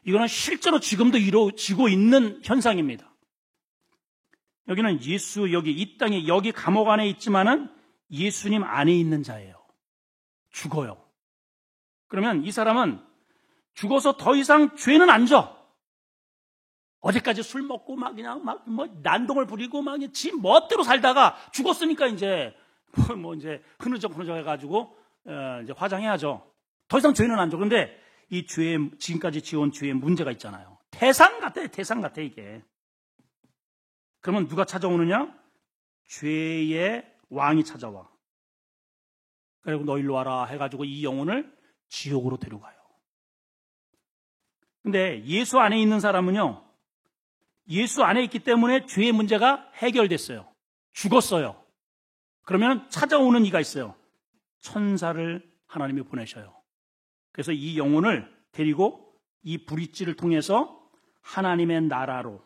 이거는 실제로 지금도 이루어지고 있는 현상입니다. 여기는 예수, 여기 이 땅에 여기 감옥 안에 있지만은 예수님 안에 있는 자예요. 죽어요. 그러면 이 사람은 죽어서 더 이상 죄는 안 져. 어제까지 술 먹고 막 그냥 뭐 난동을 부리고 막 지 멋대로 살다가 죽었으니까 이제 이제 흐느적 해가지고 이제 화장해야죠. 더 이상 죄는 안 져. 그런데 이 죄에 지금까지 지어온 죄에 문제가 있잖아요. 태산 같아 이게. 그러면 누가 찾아오느냐? 죄의 왕이 찾아와. 그리고 너 일로 와라 해가지고 이 영혼을 지옥으로 데려가요. 근데 예수 안에 있는 사람은요, 예수 안에 있기 때문에 죄의 문제가 해결됐어요. 죽었어요. 그러면 찾아오는 이가 있어요. 천사를 하나님이 보내셔요. 그래서 이 영혼을 데리고 이 브릿지를 통해서 하나님의 나라로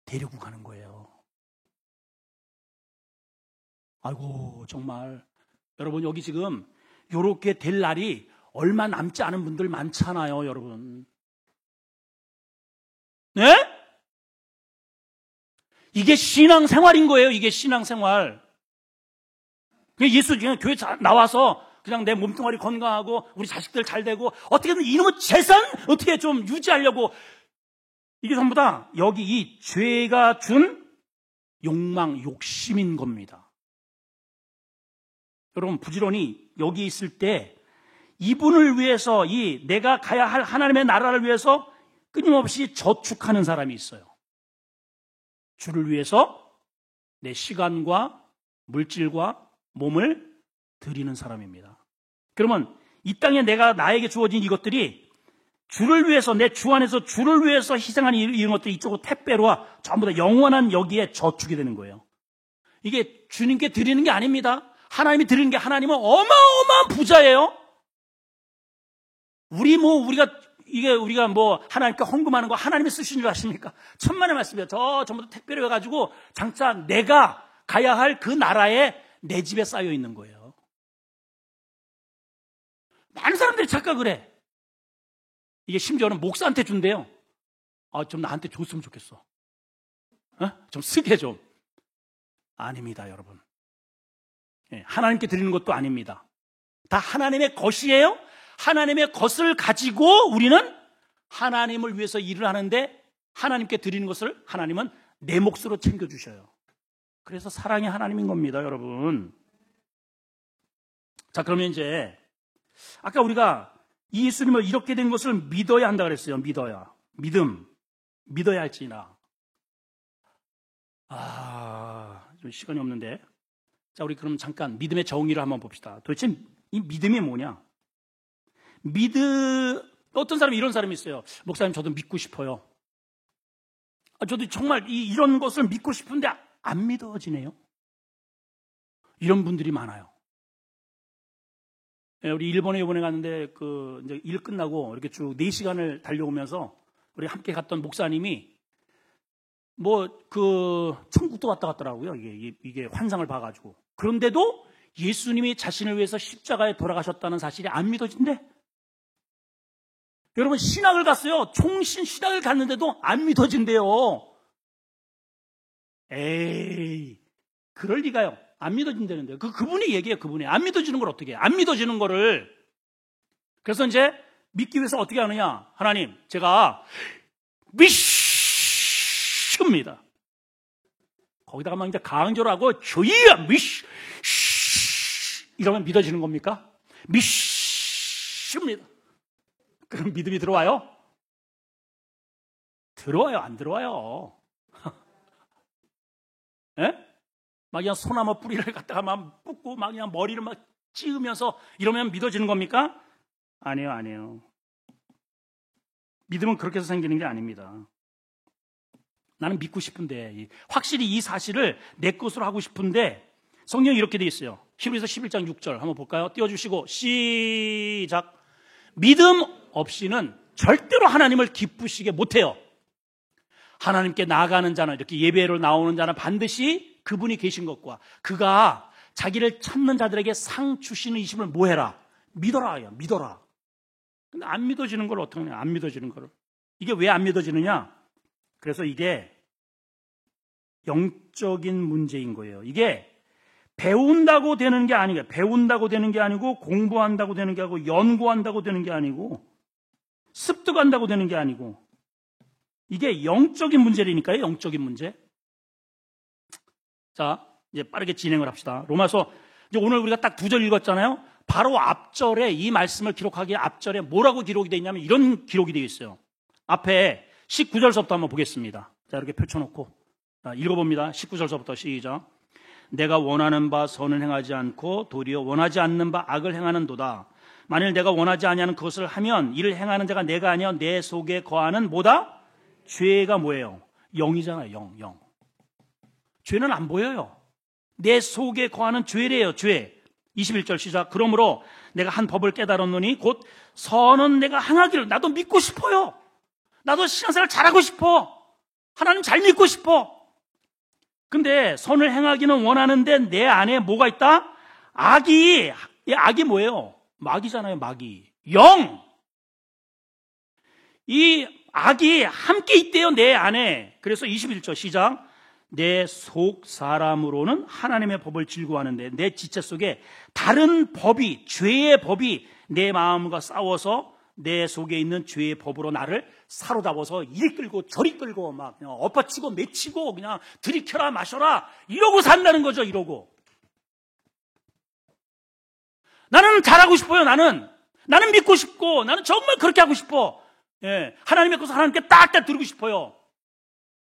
데리고 가는 거예요. 아이고, 정말 여러분, 여기 지금 이렇게 될 날이 얼마 남지 않은 분들 많잖아요, 여러분. 네? 이게 신앙생활인 거예요. 이게 신앙생활. 예수 그냥 교회 나와서 그냥 내 몸뚱아리 건강하고 우리 자식들 잘 되고 어떻게든 이놈의 재산 어떻게 좀 유지하려고, 이게 전부 다 여기 이 죄가 준 욕망, 욕심인 겁니다. 여러분, 부지런히 여기 있을 때 이분을 위해서, 이 내가 가야 할 하나님의 나라를 위해서 끊임없이 저축하는 사람이 있어요. 주를 위해서 내 시간과 물질과 몸을 드리는 사람입니다. 그러면 이 땅에 나에게 주어진 이것들이 주를 위해서, 내 주 안에서 주를 위해서 희생하는 이런 것들이 이쪽으로 택배로와 전부 다 영원한 여기에 저축이 되는 거예요. 이게 주님께 드리는 게 아닙니다. 하나님이 드리는 게, 하나님은 어마어마한 부자예요. 우리가 하나님께 헌금하는 거 하나님이 쓰신 줄 아십니까? 천만의 말씀이에요. 전부 다 택배로 해가지고 장차 내가 가야 할 그 나라에 내 집에 쌓여 있는 거예요. 많은 사람들이 착각을 해. 이게 심지어는 목사한테 준대요. 좀 나한테 줬으면 좋겠어. 좀 쓰게 좀. 아닙니다, 여러분. 하나님께 드리는 것도 아닙니다. 다 하나님의 것이에요. 하나님의 것을 가지고 우리는 하나님을 위해서 일을 하는데 하나님께 드리는 것을 하나님은 내 몫으로 챙겨주셔요. 그래서 사랑이 하나님인 겁니다, 여러분. 자, 그러면 이제 아까 우리가 이 예수님을 이렇게 된 것을 믿어야 한다 그랬어요. 믿어야. 믿어야 할지나. 좀 시간이 없는데. 자, 우리 그럼 잠깐 믿음의 정의를 한번 봅시다. 도대체 이 믿음이 뭐냐? 어떤 사람이 이런 사람이 있어요. 목사님, 저도 믿고 싶어요. 저도 정말 이런 것을 믿고 싶은데 안 믿어지네요. 이런 분들이 많아요. 우리 일본에 이번에 갔는데 이제 일 끝나고 이렇게 쭉 4시간을 달려오면서 우리 함께 갔던 목사님이 천국도 왔다 갔더라고요. 이게 환상을 봐가지고. 그런데도 예수님이 자신을 위해서 십자가에 돌아가셨다는 사실이 안 믿어진대. 여러분, 신학을 갔어요. 총신 신학을 갔는데도 안 믿어진대요. 에이, 그럴 리가요. 안 믿어진다는데요. 그분이 얘기해요. 그분이. 안 믿어지는 걸 어떻게 해? 안 믿어지는 거를. 그래서 이제 믿기 위해서 어떻게 하느냐? 하나님, 제가 믿습니다. 거기다가 막 이제 강조를 하고 주의야 이러면 믿어지는 겁니까? 믿습니다. 그럼 믿음이 들어와요? 들어와요? 안 들어와요? 예? 막 그냥 소나무 뿌리를 갖다가 막 붓고 막 그냥 머리를 막 찌으면서 이러면 믿어지는 겁니까? 아니에요. 믿음은 그렇게 해서 생기는 게 아닙니다. 나는 믿고 싶은데, 확실히 이 사실을 내 것으로 하고 싶은데, 성경이 이렇게 돼 있어요. 히브리서 11장 6절 한번 볼까요? 띄워주시고 시작. 믿음 없이는 절대로 하나님을 기쁘시게 못해요. 하나님께 나아가는 자는, 이렇게 예배로 나오는 자는 반드시 그분이 계신 것과 그가 자기를 찾는 자들에게 상 주시는 이심을 뭐해라? 믿어라. 믿어라. 근데 안 믿어지는 걸 어떻게 하냐? 안 믿어지는 거를. 이게 왜 안 믿어지느냐? 그래서 이게 영적인 문제인 거예요. 이게 배운다고 되는 게 아니에요. 배운다고 되는 게 아니고, 공부한다고 되는 게 아니고, 연구한다고 되는 게 아니고, 습득한다고 되는 게 아니고, 이게 영적인 문제라니까요. 영적인 문제. 자, 이제 빠르게 진행을 합시다. 로마서, 이제 오늘 우리가 딱 2절 읽었잖아요. 바로 앞절에, 이 말씀을 기록하기에 앞절에 뭐라고 기록이 되어 있냐면 이런 기록이 되어 있어요. 앞에 19절서부터 한번 보겠습니다. 자, 이렇게 펼쳐놓고 읽어봅니다. 19절서부터 시작. 내가 원하는 바 선을 행하지 않고 도리어 원하지 않는 바 악을 행하는도다. 만일 내가 원하지 아니하는 그것을 하면 이를 행하는 자가 내가 아니여 내 속에 거하는 뭐다? 죄가 뭐예요? 영이잖아요. 영. 죄는 안 보여요. 내 속에 거하는 죄래요. 죄. 21절 시작. 그러므로 내가 한 법을 깨달았노니 곧 선은 내가 행하기를. 나도 믿고 싶어요. 나도 신앙생활 잘하고 싶어. 하나님 잘 믿고 싶어. 근데 선을 행하기는 원하는데 내 안에 뭐가 있다? 악이 뭐예요? 마귀잖아요. 마귀. 영. 이 악이 함께 있대요. 내 안에. 그래서 21절 시작. 내 속 사람으로는 하나님의 법을 즐거워하는데 내 지체 속에 다른 법이, 죄의 법이 내 마음과 싸워서 내 속에 있는 죄의 법으로 나를 사로잡아서 이리 끌고 저리 끌고 막 그냥 엎어치고 매치고 그냥 들이켜라 마셔라 이러고 산다는 거죠. 이러고. 나는 잘하고 싶어요. 나는 믿고 싶고 나는 정말 그렇게 하고 싶어. 예, 하나님의 것을 하나님께 딱딱 드리고 싶어요.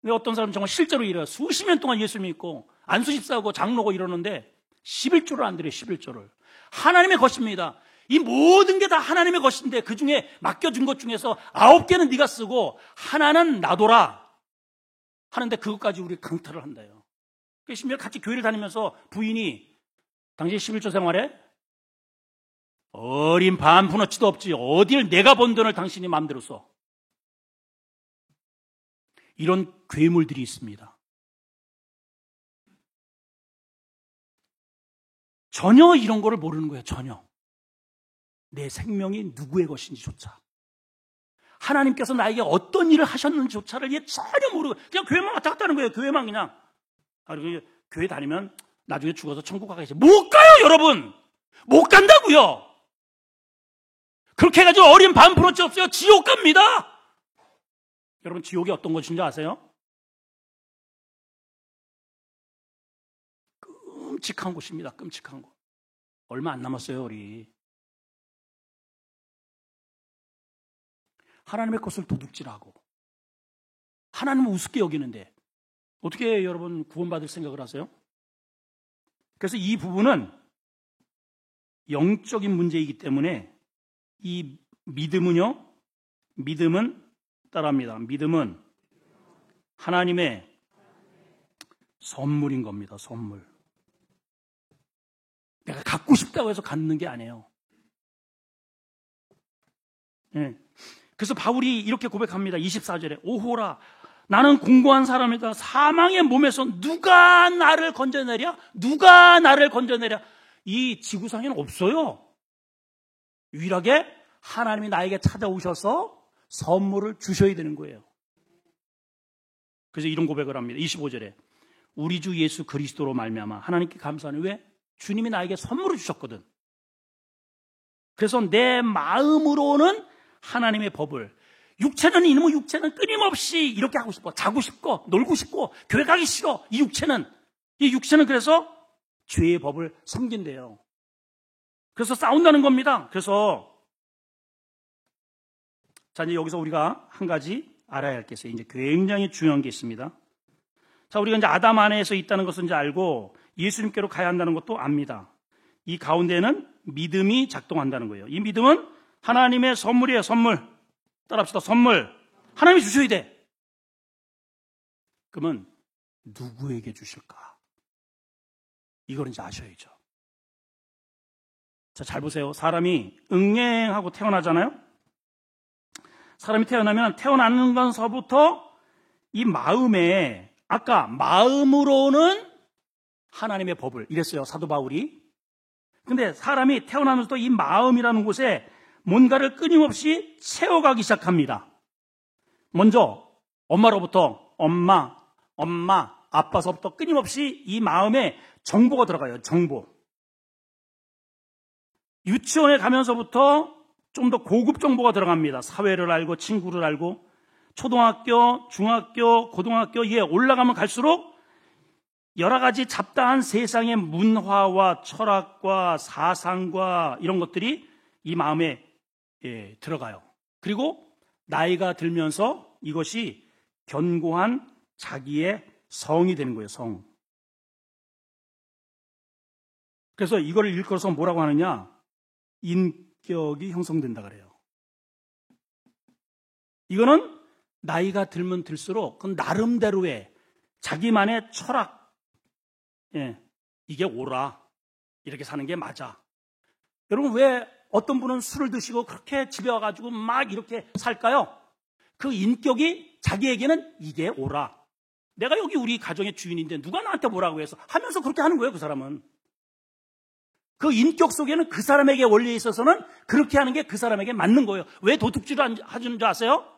근데 어떤 사람은 정말 실제로 이래요. 수십 년 동안 예수 믿고 안수집사하고 장로고 이러는데 11조를 안 드려요. 11조를. 하나님의 것입니다. 이 모든 게 다 하나님의 것인데 그중에 맡겨준 것 중에서 9개는 네가 쓰고 하나는 놔둬라 하는데 그것까지 우리 강탈을 한다요. 심지어 같이 교회를 다니면서 부인이 당신 11조 생활에 어린 반푼어치도 없지 어딜 내가 번 돈을 당신이 마음대로 써. 이런 괴물들이 있습니다. 전혀 이런 거를 모르는 거예요. 전혀. 내 생명이 누구의 것인지조차. 하나님께서 나에게 어떤 일을 하셨는지조차를 전혀 모르고 그냥 교회만 왔다 갔다 하는 거예요. 교회만 그냥. 그리고 교회 다니면 나중에 죽어서 천국 가겠지. 못 가요, 여러분. 못 간다고요. 그렇게 해가지고 어린 반프로치 없어요. 지옥 갑니다. 여러분, 지옥이 어떤 곳인지 아세요? 끔찍한 곳입니다. 끔찍한 곳. 얼마 안 남았어요, 우리. 하나님의 것을 도둑질하고 하나님을 우습게 여기는데 어떻게 여러분 구원받을 생각을 하세요? 그래서 이 부분은 영적인 문제이기 때문에 이 믿음은요, 믿음은 따라합니다. 믿음은 하나님의 선물인 겁니다. 선물. 내가 갖고 싶다고 해서 갖는 게 아니에요. 네. 그래서 바울이 이렇게 고백합니다. 24절에 오호라, 나는 공고한 사람이다. 사망의 몸에서 누가 나를 건져내랴? 누가 나를 건져내랴? 이 지구상에는 없어요. 유일하게 하나님이 나에게 찾아오셔서 선물을 주셔야 되는 거예요. 그래서 이런 고백을 합니다. 25절에 우리 주 예수 그리스도로 말미암아 하나님께 감사하는, 왜? 주님이 나에게 선물을 주셨거든. 그래서 내 마음으로는 하나님의 법을, 육체는 이놈의 육체는 끊임없이 이렇게 하고 싶어. 자고 싶고 놀고 싶고 교회 가기 싫어. 이 육체는 그래서 죄의 법을 섬긴대요. 그래서 싸운다는 겁니다. 그래서 자, 이제 여기서 우리가 한 가지 알아야 할 게 있어요. 이제 굉장히 중요한 게 있습니다. 자, 우리가 이제 아담 안에서 있다는 것은 이제 알고 예수님께로 가야 한다는 것도 압니다. 이 가운데는 믿음이 작동한다는 거예요. 이 믿음은 하나님의 선물이에요. 선물. 따라합시다. 선물. 하나님이 주셔야 돼. 그러면 누구에게 주실까? 이걸 이제 아셔야죠. 자, 잘 보세요. 사람이 응행하고 태어나잖아요. 사람이 태어나면 태어나는 것서부터 이 마음에, 아까 마음으로는 하나님의 법을, 이랬어요, 사도 바울이. 근데 사람이 태어나면서도 이 마음이라는 곳에 뭔가를 끊임없이 채워가기 시작합니다. 먼저 엄마로부터 엄마, 아빠서부터 끊임없이 이 마음에 정보가 들어가요. 정보. 유치원에 가면서부터 좀 더 고급 정보가 들어갑니다. 사회를 알고 친구를 알고 초등학교, 중학교, 고등학교에 올라가면 갈수록 여러 가지 잡다한 세상의 문화와 철학과 사상과 이런 것들이 이 마음에 들어가요. 그리고 나이가 들면서 이것이 견고한 자기의 성이 되는 거예요. 성. 그래서 이걸 일컬어서 뭐라고 하느냐? 인격이 형성된다 그래요. 이거는 나이가 들면 들수록 그 나름대로의 자기만의 철학, 이게 옳아, 이렇게 사는 게 맞아. 여러분, 왜 어떤 분은 술을 드시고 그렇게 집에 와가지고 막 이렇게 살까요? 그 인격이 자기에게는 이게 옳아. 내가 여기 우리 가정의 주인인데 누가 나한테 뭐라고 해서 하면서 그렇게 하는 거예요. 그 사람은. 그 인격 속에는 그 사람에게 원리에 있어서는 그렇게 하는 게 그 사람에게 맞는 거예요. 왜 도둑질을 하는 줄 아세요?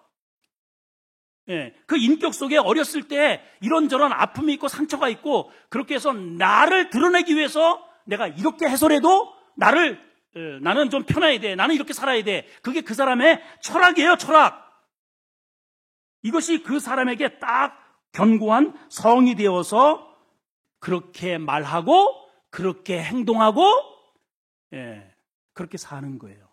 그 인격 속에 어렸을 때 이런저런 아픔이 있고 상처가 있고, 그렇게 해서 나를 드러내기 위해서 내가 이렇게 해서라도 나는 좀 편해야 돼. 나는 이렇게 살아야 돼. 그게 그 사람의 철학이에요. 철학. 이것이 그 사람에게 딱 견고한 성이 되어서 그렇게 말하고 그렇게 행동하고 그렇게 사는 거예요.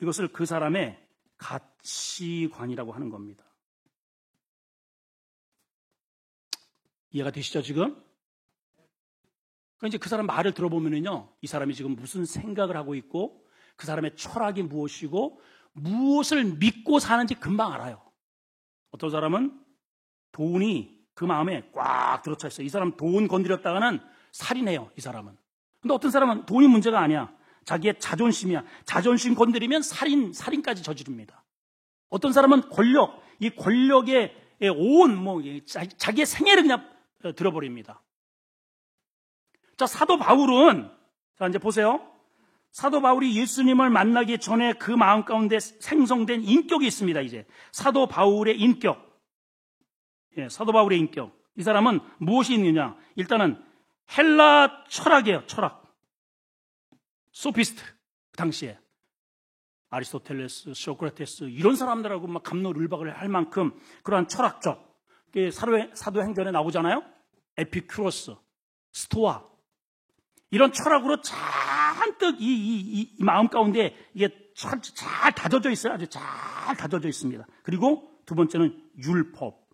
이것을 그 사람의 가치관이라고 하는 겁니다. 이해가 되시죠, 지금? 그러니까 이제 그 사람 말을 들어보면요, 이 사람이 지금 무슨 생각을 하고 있고, 그 사람의 철학이 무엇이고, 무엇을 믿고 사는지 금방 알아요. 어떤 사람은 돈이 그 마음에 꽉 들어차 있어요. 이 사람 돈 건드렸다가는 살인해요, 이 사람은. 근데 어떤 사람은 돈이 문제가 아니야. 자기의 자존심이야. 자존심 건드리면 살인까지 저지릅니다. 어떤 사람은 이 권력에 자기의 생애를 그냥 들어버립니다. 자, 사도 바울은, 자, 이제 보세요. 사도 바울이 예수님을 만나기 전에 그 마음 가운데 생성된 인격이 있습니다, 이제. 사도 바울의 인격. 사도 바울의 인격. 이 사람은 무엇이 있느냐? 일단은 헬라 철학이에요, 철학. 소피스트, 그 당시에. 아리스토텔레스, 소크라테스 이런 사람들하고 막 갑론을박을 할 만큼 그러한 철학적 사도행전에 나오잖아요. 에피큐로스, 스토아 이런 철학으로 잔뜩 이 마음 가운데 이게 잘 다져져 있어요. 아주 잘 다져져 있습니다. 그리고 두 번째는 율법.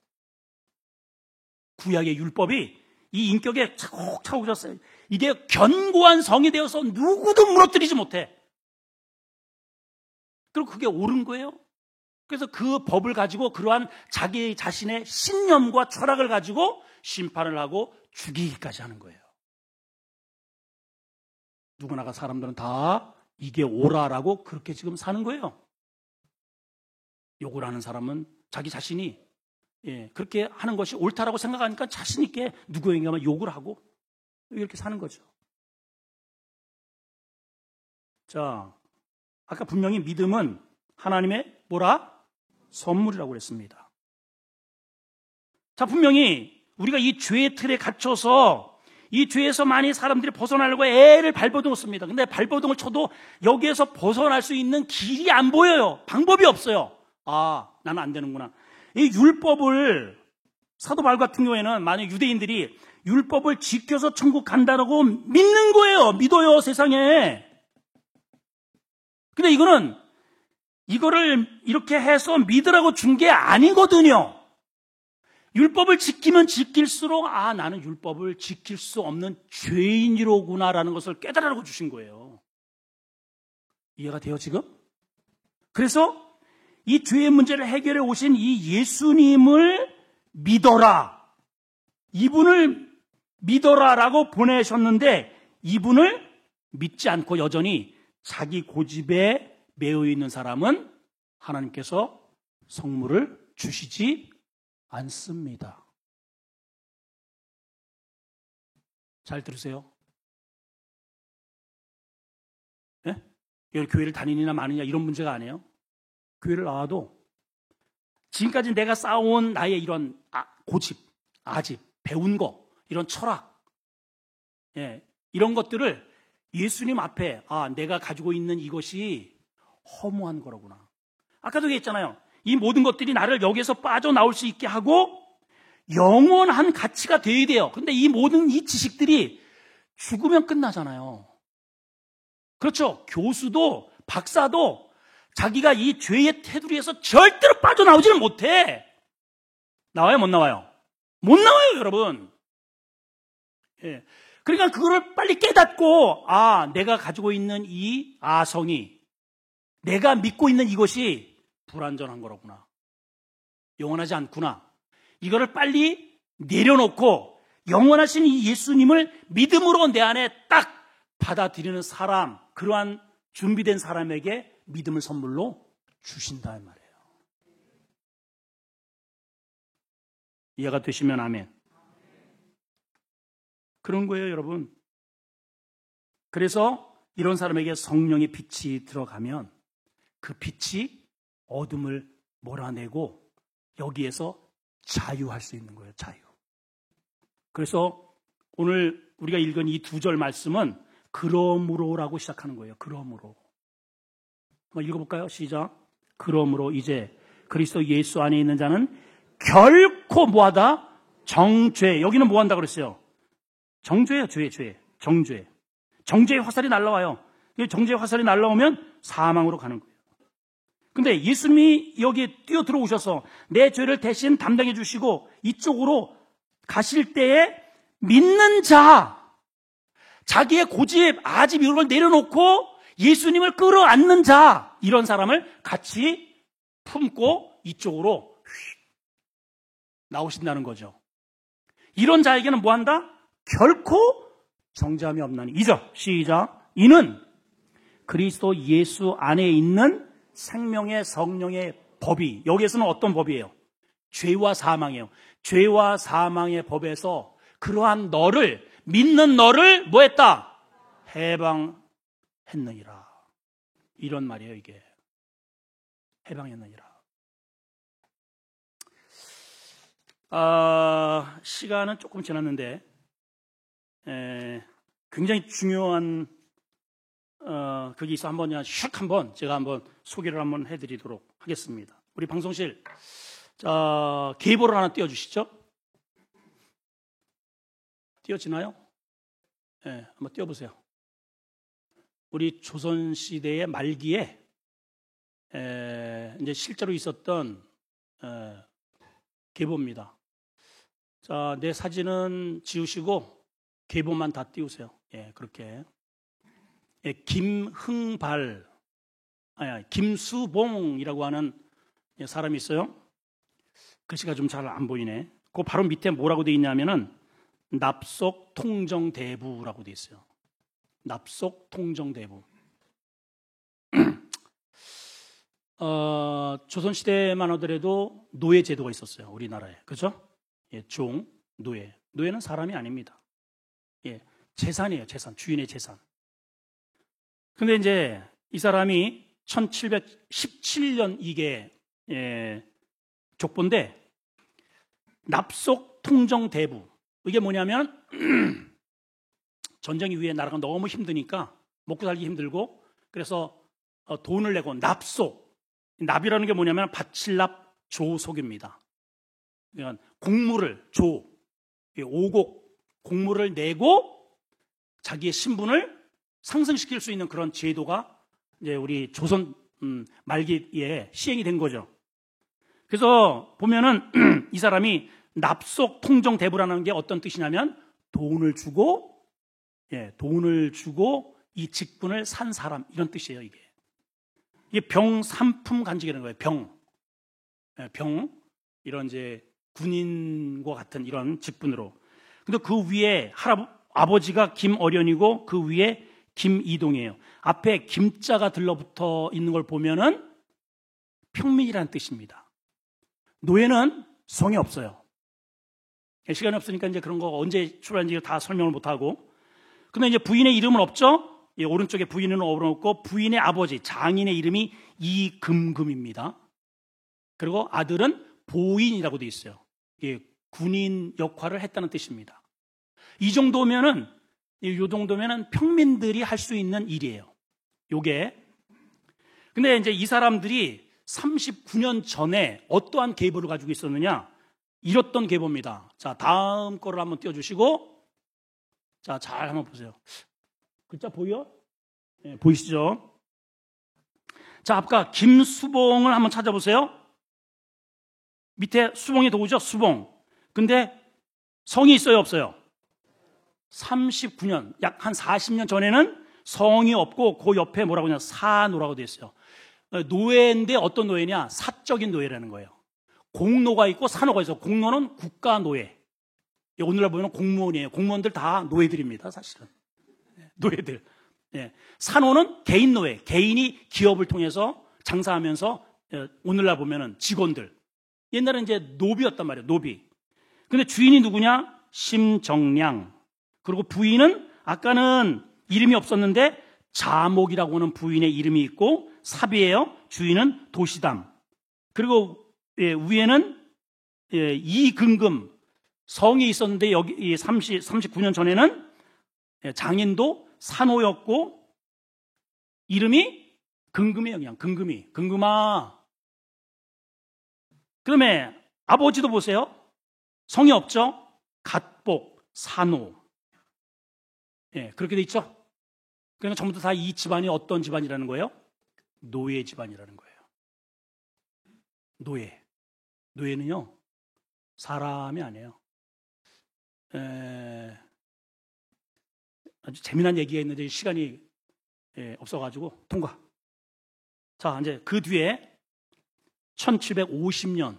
구약의 율법이 이 인격에 차곡차곡 졌어요. 이게 견고한 성이 되어서 누구도 무너뜨리지 못해. 그리고 그게 옳은 거예요. 그래서 그 법을 가지고 그러한 자기 자신의 신념과 철학을 가지고 심판을 하고 죽이기까지 하는 거예요. 누구나가 사람들은 다 이게 옳아라고 그렇게 지금 사는 거예요. 욕을 하는 사람은 자기 자신이 그렇게 하는 것이 옳다라고 생각하니까 자신 있게 누구에게만 욕을 하고 이렇게 사는 거죠. 자, 아까 분명히 믿음은 하나님의 선물이라고 그랬습니다. 자, 분명히 우리가 이 죄의 틀에 갇혀서 이 죄에서 많이 사람들이 벗어나려고 애를 발버둥었습니다. 근데 발버둥을 쳐도 여기에서 벗어날 수 있는 길이 안 보여요. 방법이 없어요. 아, 나는 안 되는구나. 이 율법을 사도 바울 같은 경우에는 만약 유대인들이 율법을 지켜서 천국 간다라고 믿는 거예요. 믿어요, 세상에. 근데 이거를 이렇게 해서 믿으라고 준 게 아니거든요. 율법을 지키면 지킬수록 나는 율법을 지킬 수 없는 죄인이로구나라는 것을 깨달으라고 주신 거예요. 이해가 돼요, 지금? 그래서 이 죄의 문제를 해결해 오신 이 예수님을 믿어라. 이분을 믿어라라고 보내셨는데 이분을 믿지 않고 여전히 자기 고집에 매여 있는 사람은 하나님께서 성물을 주시지 않습니다. 잘 들으세요. 예? 여기 교회를 다니느냐 마느냐 이런 문제가 아니에요. 교회를 나와도 지금까지 내가 쌓아온 나의 이런 고집, 아집, 배운 거, 이런 철학, 이런 것들을 예수님 앞에 내가 가지고 있는 이것이 허무한 거로구나. 아까도 얘기했잖아요. 이 모든 것들이 나를 여기에서 빠져나올 수 있게 하고 영원한 가치가 되어야 돼요. 그런데 이 모든 이 지식들이 죽으면 끝나잖아요. 그렇죠. 교수도 박사도 자기가 이 죄의 테두리에서 절대로 빠져나오지는 못해. 나와요? 못 나와요? 못 나와요, 여러분. 그러니까 그거를 빨리 깨닫고 내가 가지고 있는 이 아성이 내가 믿고 있는 이것이 불완전한 거로구나. 영원하지 않구나. 이거를 빨리 내려놓고 영원하신 이 예수님을 믿음으로 내 안에 딱 받아들이는 사람, 그러한 준비된 사람에게 믿음을 선물로 주신다 이 말이에요. 이해가 되시면 아멘. 그런 거예요, 여러분. 그래서 이런 사람에게 성령의 빛이 들어가면 그 빛이 어둠을 몰아내고 여기에서 자유할 수 있는 거예요, 자유. 그래서 오늘 우리가 읽은 이 2절 말씀은 그러므로라고 시작하는 거예요. 그러므로. 한번 읽어볼까요? 시작. 그러므로 이제 그리스도 예수 안에 있는 자는 결코 뭐하다? 정죄. 여기는 뭐한다 그랬어요? 정죄예요, 죄. 정죄. 정죄의 화살이 날라와요. 정죄의 화살이 날라오면 사망으로 가는 거예요. 근데 예수님이 여기에 뛰어 들어오셔서 내 죄를 대신 담당해 주시고 이쪽으로 가실 때에 믿는 자, 자기의 고집, 아집 이런 걸 내려놓고 예수님을 끌어안는 자, 이런 사람을 같이 품고 이쪽으로 나오신다는 거죠. 이런 자에게는 뭐한다? 결코 정죄함이 없나니. 2절 시작. 이는 그리스도 예수 안에 있는 생명의 성령의 법이, 여기에서는 어떤 법이에요? 죄와 사망이에요. 죄와 사망의 법에서 그러한 너를, 믿는 너를 뭐했다? 해방했느니라. 이런 말이에요, 이게. 해방했느니라. 시간은 조금 지났는데 굉장히 중요한 거기서 한번 그냥 슉 한번 제가 한번 소개를 한번 해드리도록 하겠습니다. 우리 방송실 자 계보를 하나 띄워주시죠. 띄워지나요? 네, 한번 띄워보세요. 우리 조선 시대의 말기에 이제 실제로 있었던 계보입니다. 자, 내 사진은 지우시고 계보만 다 띄우세요. 예, 그렇게. 예, 김흥발, 김수봉이라고 하는 사람이 있어요. 글씨가 좀 잘 안 보이네. 그 바로 밑에 뭐라고 돼 있냐면은 납속통정대부라고 돼 있어요. 납속통정대부. 조선시대만 하더라도 노예제도가 있었어요. 우리나라에. 그죠? 예, 종, 노예. 노예는 사람이 아닙니다. 예, 재산이에요. 재산. 주인의 재산. 근데 이제 이 사람이 1717년 이게 족보인데 납속통정대부. 이게 뭐냐면 전쟁 이후에 나라가 너무 힘드니까 먹고 살기 힘들고 그래서 돈을 내고 납속. 납이라는 게 뭐냐면 바칠납 조속입니다. 그러니까 공물을 오곡 공물을 내고 자기의 신분을 상승시킬 수 있는 그런 제도가 이제 우리 조선 말기에 시행이 된 거죠. 그래서 보면은 이 사람이 납속통정대부라는 게 어떤 뜻이냐면 돈을 주고 이 직분을 산 사람 이런 뜻이에요. 이게 병삼품간직이라는 거예요. 병 이런 이제 군인과 같은 이런 직분으로. 근데 그 위에 아버지가 김어련이고 그 위에 김이동이에요. 앞에 김자가 들러붙어 있는 걸 보면은 평민이라는 뜻입니다. 노예는 성이 없어요. 시간이 없으니까 이제 그런 거 언제 출발한지 다 설명을 못 하고. 근데 이제 부인의 이름은 없죠? 예, 오른쪽에 부인은 없고 부인의 아버지 장인의 이름이 이금금입니다. 그리고 아들은 보인이라고 되어 있어요. 예, 군인 역할을 했다는 뜻입니다. 이 정도면은 평민들이 할 수 있는 일이에요. 요게. 근데 이제 이 사람들이 39년 전에 어떠한 계보를 가지고 있었느냐? 이렇던 계보입니다. 자, 다음 거를 한번 띄워주시고, 자, 잘 한번 보세요. 글자 보여? 네, 보이시죠? 자, 아까 김수봉을 한번 찾아보세요. 밑에 수봉이 도우죠? 수봉. 근데 성이 있어요? 없어요? 39년, 약 한 40년 전에는 성이 없고 그 옆에 뭐라고 하냐? 사노라고 되어 있어요. 노예인데 어떤 노예냐? 사적인 노예라는 거예요. 공노가 있고 사노가 있어요. 공노는 국가노예. 오늘날 보면 공무원이에요. 공무원들 다 노예들입니다. 사실은. 노예들. 사노는 개인 노예. 개인이 기업을 통해서 장사하면서 오늘날 보면은 직원들. 옛날에 이제 노비였단 말이에요. 노비. 근데 주인이 누구냐? 심정량. 그리고 부인은 아까는 이름이 없었는데 자목이라고 하는 부인의 이름이 있고 삽이에요. 주인은 도시담. 그리고 위에는 이금금 성이 있었는데 여기 39년 전에는 장인도 산호였고 이름이 금금이에요. 그냥 금금이. 금금아. 그다음에 아버지도 보세요. 성이 없죠. 갓복, 산호. 그렇게 돼 있죠. 그러니까 전부 다 이 집안이 어떤 집안이라는 거예요? 노예 집안이라는 거예요. 노예는요 사람이 아니에요. 아주 재미난 얘기가 있는데 시간이 없어가지고 통과. 자, 이제 그 뒤에 1750년,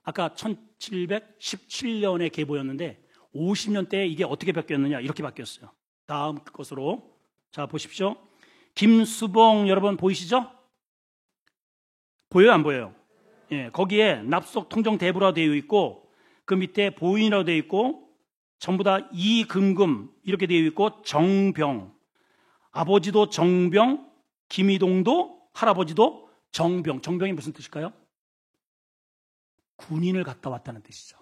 아까 1717년에 계보였는데 50년 때 이게 어떻게 바뀌었느냐? 이렇게 바뀌었어요. 다음 것으로 자 보십시오. 김수봉 여러분 보이시죠? 보여요, 안 보여요? 거기에 납속통정대부라고 되어 있고 그 밑에 보인이라고 되어 있고 전부 다 이금금 이렇게 되어 있고 정병, 아버지도 정병, 김이동도 할아버지도 정병. 정병이 무슨 뜻일까요? 군인을 갔다 왔다는 뜻이죠.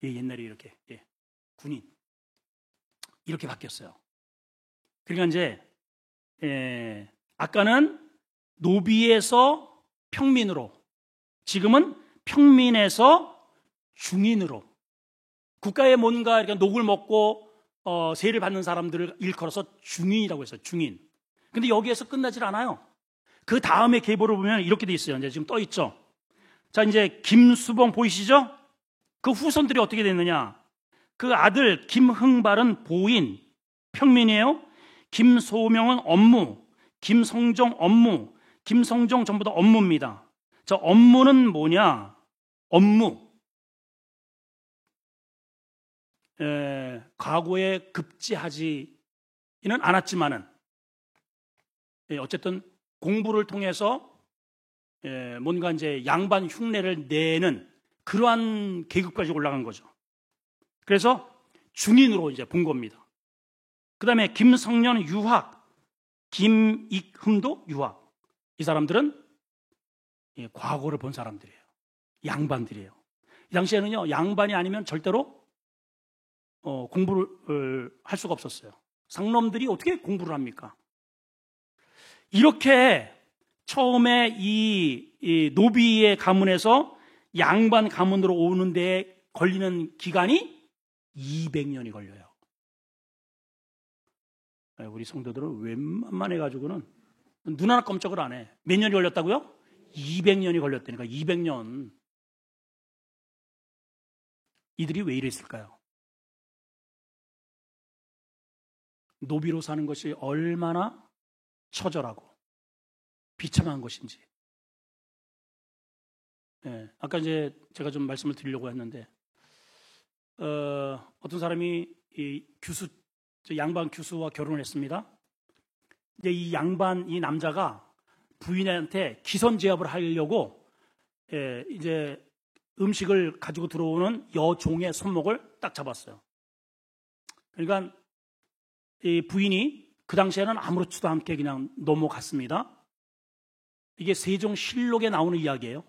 옛날에 이렇게 군인 이렇게 바뀌었어요. 그러니까 이제 아까는 노비에서 평민으로, 지금은 평민에서 중인으로, 국가에 뭔가 이렇게 녹을 먹고 세를 받는 사람들을 일컬어서 중인이라고 했어요. 중인. 근데 여기에서 끝나질 않아요. 그 다음에 계보를 보면 이렇게 돼 있어요. 이제 지금 떠 있죠. 자, 이제 김수봉 보이시죠? 그 후손들이 어떻게 됐느냐? 그 아들 김흥발은 보인, 평민이에요. 김소명은 업무, 김성종 업무, 김성종 전부 다 업무입니다. 저 업무는 뭐냐? 업무. 과거에 급제하지는 않았지만은, 어쨌든 공부를 통해서 뭔가 이제 양반 흉내를 내는 그러한 계급까지 올라간 거죠. 그래서 중인으로 이제 본 겁니다. 그 다음에 김성년은 유학, 김익흠도 유학. 이 사람들은 과거를 본 사람들이에요. 양반들이에요. 이 당시에는요, 양반이 아니면 절대로 공부를 할 수가 없었어요. 상놈들이 어떻게 공부를 합니까? 이렇게 처음에 이 노비의 가문에서 양반 가문으로 오는 데 걸리는 기간이 200년이 걸려요. 우리 성도들은 웬만만 해가지고는 눈 하나 깜짝을 안 해. 몇 년이 걸렸다고요? 200년이 걸렸다니까. 200년. 이들이 왜 이랬을까요? 노비로 사는 것이 얼마나 처절하고 비참한 것인지. 아까 이제 제가 좀 말씀을 드리려고 했는데, 어떤 사람이 이 양반 교수와 결혼을 했습니다. 근데 이 남자가 부인한테 기선제압을 하려고, 이제 음식을 가지고 들어오는 여종의 손목을 딱 잡았어요. 그러니까 이 부인이 그 당시에는 아무렇지도 않게 그냥 넘어갔습니다. 이게 세종실록에 나오는 이야기예요.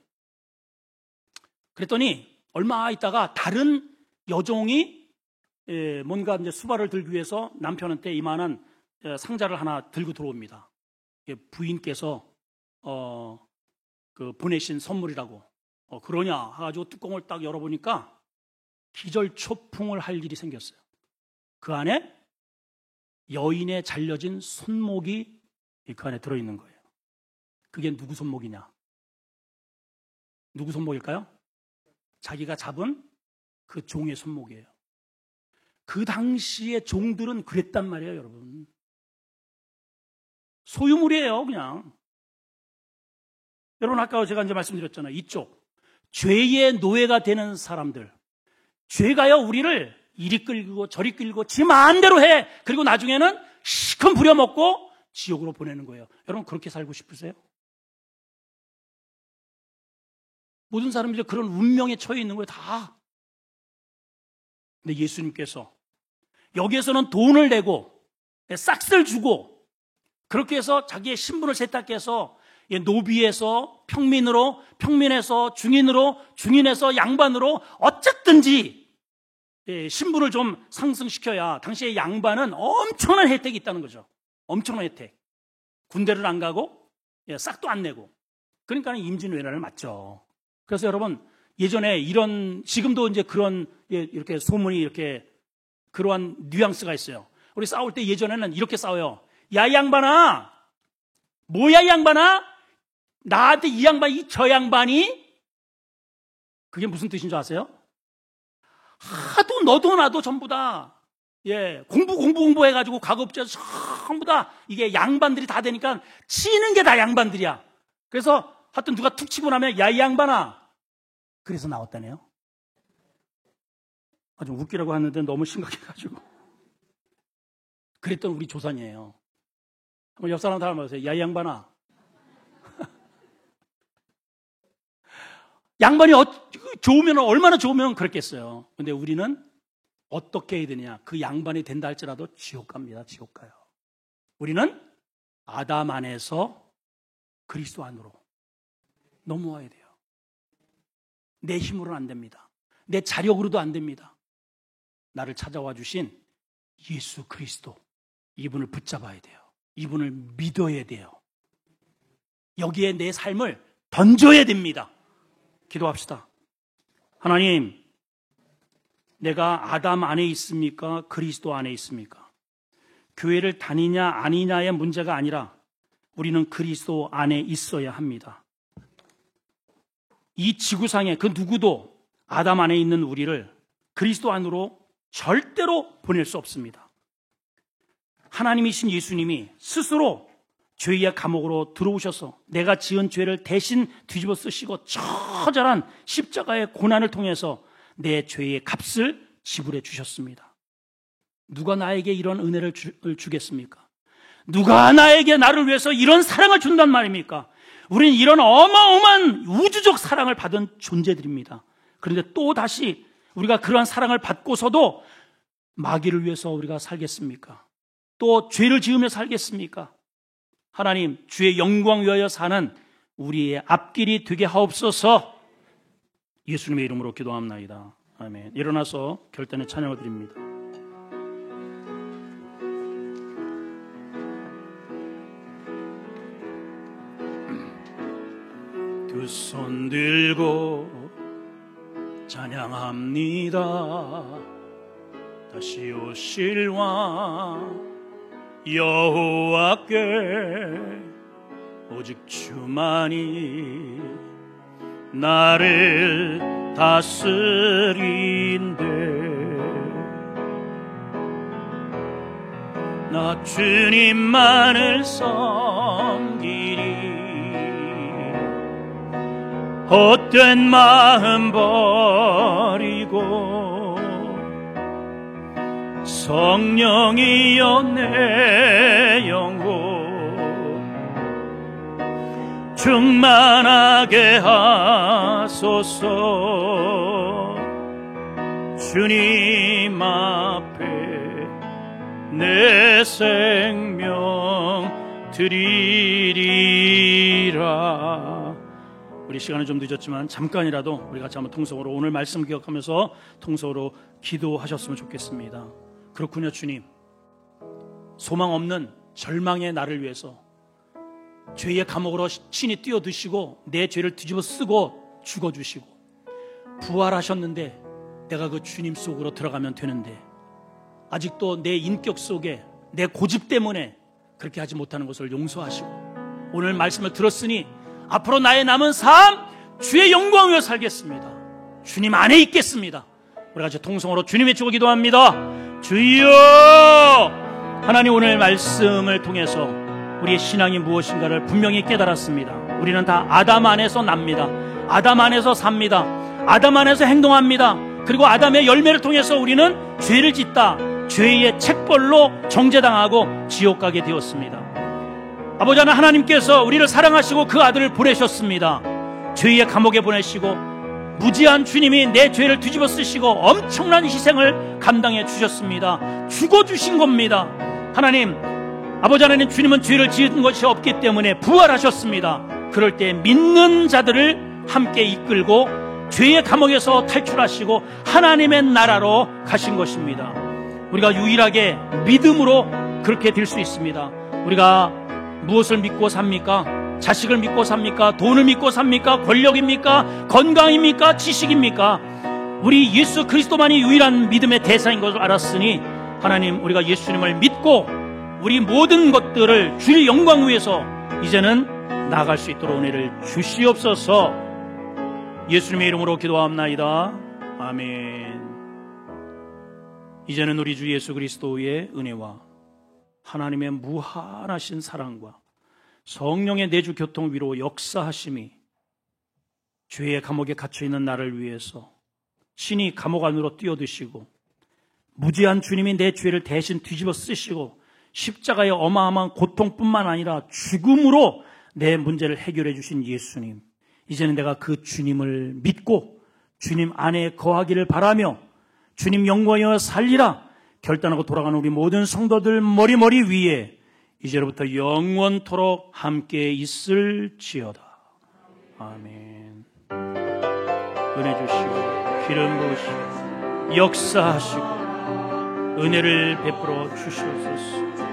그랬더니 얼마 있다가 다른 여종이 뭔가 이제 수발을 들기 위해서 남편한테 이만한 상자를 하나 들고 들어옵니다. 부인께서 그 보내신 선물이라고. 그러냐 해가지고 뚜껑을 딱 열어보니까 기절초풍을 할 일이 생겼어요. 그 안에 여인의 잘려진 손목이 그 안에 들어있는 거예요. 그게 누구 손목이냐? 누구 손목일까요? 자기가 잡은 그 종의 손목이에요. 그 당시의 종들은 그랬단 말이에요, 여러분. 소유물이에요, 그냥. 여러분, 아까 제가 이제 말씀드렸잖아요. 이쪽. 죄의 노예가 되는 사람들. 죄가요, 우리를 이리 끌고 저리 끌고 지 마음대로 해. 그리고 나중에는 시큰 부려먹고 지옥으로 보내는 거예요. 여러분, 그렇게 살고 싶으세요? 모든 사람들이 그런 운명에 처해 있는 거예요, 다. 근데 예수님께서 여기에서는 돈을 내고 싹쓸 주고 그렇게 해서 자기의 신분을 세탁해서 노비에서 평민으로, 평민에서 중인으로, 중인에서 양반으로 어쨌든지 신분을 좀 상승시켜야 당시의 양반은 엄청난 혜택이 있다는 거죠. 엄청난 혜택. 군대를 안 가고 싹도 안 내고. 그러니까 임진왜란을 맞죠. 그래서 여러분, 예전에 지금도 이제 그런 이렇게 소문이 이렇게 그러한 뉘앙스가 있어요. 우리 싸울 때 예전에는 이렇게 싸워요. 야, 이 양반아! 뭐야, 이 양반아? 나한테 이 양반이 저 양반이? 그게 무슨 뜻인 줄 아세요? 하도 너도 나도 전부 다 공부 해가지고 가급적 전부 다 이게 양반들이 다 되니까 치는 게 다 양반들이야. 그래서 하여튼 누가 툭 치고 나면 야, 이 양반아! 그래서 나왔다네요. 아주 웃기라고 하는데 너무 심각해가지고. 그랬던 우리 조상이에요. 한번 옆 사람 닮아보세요. 야, 이 양반아. 양반이 좋으면 얼마나 좋으면 그랬겠어요. 근데 우리는 어떻게 해야 되냐? 그 양반이 된다 할지라도 지옥 갑니다. 지옥 가요. 우리는 아담 안에서 그리스도 안으로 넘어와야 돼요. 내 힘으로는 안 됩니다. 내 자력으로도 안 됩니다. 나를 찾아와 주신 예수 그리스도, 이분을 붙잡아야 돼요. 이분을 믿어야 돼요. 여기에 내 삶을 던져야 됩니다. 기도합시다. 하나님, 내가 아담 안에 있습니까? 그리스도 안에 있습니까? 교회를 다니냐 아니냐의 문제가 아니라 우리는 그리스도 안에 있어야 합니다. 이 지구상에 그 누구도 아담 안에 있는 우리를 그리스도 안으로 절대로 보낼 수 없습니다. 하나님이신 예수님이 스스로 죄의 감옥으로 들어오셔서 내가 지은 죄를 대신 뒤집어 쓰시고 처절한 십자가의 고난을 통해서 내 죄의 값을 지불해 주셨습니다. 누가 나에게 이런 은혜를 주겠습니까? 누가 나에게 나를 위해서 이런 사랑을 준단 말입니까? 우리는 이런 어마어마한 우주적 사랑을 받은 존재들입니다. 그런데 또 다시 우리가 그러한 사랑을 받고서도 마귀를 위해서 우리가 살겠습니까? 또 죄를 지으며 살겠습니까? 하나님, 주의 영광 위하여 사는 우리의 앞길이 되게 하옵소서. 예수님의 이름으로 기도합나이다. 아멘. 일어나서 결단의 찬양을 드립니다. 두 손 들고 찬양합니다. 다시 오실 왕 여호와께 오직 주만이 나를 다스린대. 나 주님만을 섬기리. 헛된 마음 버리고 성령이여 내 영혼 충만하게 하소서. 주님 앞에 내 생명 드리리라. 우리 시간은 좀 늦었지만 잠깐이라도 우리 같이 한번 통성으로 오늘 말씀 기억하면서 통성으로 기도하셨으면 좋겠습니다. 그렇군요, 주님. 소망 없는 절망의 나를 위해서 죄의 감옥으로 친히 뛰어드시고 내 죄를 뒤집어 쓰고 죽어주시고 부활하셨는데 내가 그 주님 속으로 들어가면 되는데 아직도 내 인격 속에 내 고집 때문에 그렇게 하지 못하는 것을 용서하시고 오늘 말씀을 들었으니 앞으로 나의 남은 삶 주의 영광 위에 살겠습니다. 주님 안에 있겠습니다. 우리 같이 통성으로 주님 외치고 기도합니다. 주여! 하나님, 오늘 말씀을 통해서 우리의 신앙이 무엇인가를 분명히 깨달았습니다. 우리는 다 아담 안에서 납니다. 아담 안에서 삽니다. 아담 안에서 행동합니다. 그리고 아담의 열매를 통해서 우리는 죄를 짓다 죄의 책벌로 정죄당하고 지옥 가게 되었습니다. 아버지 하나님, 하나님께서 우리를 사랑하시고 그 아들을 보내셨습니다. 죄의 감옥에 보내시고 무지한 주님이 내 죄를 뒤집어 쓰시고 엄청난 희생을 감당해 주셨습니다. 죽어주신 겁니다. 하나님, 아버지 하나님, 주님은 죄를 지은 것이 없기 때문에 부활하셨습니다. 그럴 때 믿는 자들을 함께 이끌고 죄의 감옥에서 탈출하시고 하나님의 나라로 가신 것입니다. 우리가 유일하게 믿음으로 그렇게 될 수 있습니다. 우리가 무엇을 믿고 삽니까? 자식을 믿고 삽니까? 돈을 믿고 삽니까? 권력입니까? 건강입니까? 지식입니까? 우리 예수 그리스도만이 유일한 믿음의 대상인 것을 알았으니 하나님, 우리가 예수님을 믿고 우리 모든 것들을 주의 영광 위해서 이제는 나아갈 수 있도록 은혜를 주시옵소서. 예수님의 이름으로 기도합나이다. 아멘. 이제는 우리 주 예수 그리스도의 은혜와 하나님의 무한하신 사랑과 성령의 내주 교통 위로 역사하심이 죄의 감옥에 갇혀있는 나를 위해서 신이 감옥 안으로 뛰어드시고 무지한 주님이 내 죄를 대신 뒤집어 쓰시고 십자가의 어마어마한 고통뿐만 아니라 죽음으로 내 문제를 해결해 주신 예수님, 이제는 내가 그 주님을 믿고 주님 안에 거하기를 바라며 주님 영광이여 살리라 결단하고 돌아가는 우리 모든 성도들 머리 위에 이제로부터 영원토록 함께 있을지어다. 아멘. 은혜 주시고 기름 부으시고 역사하시고 은혜를 베풀어 주시옵소서.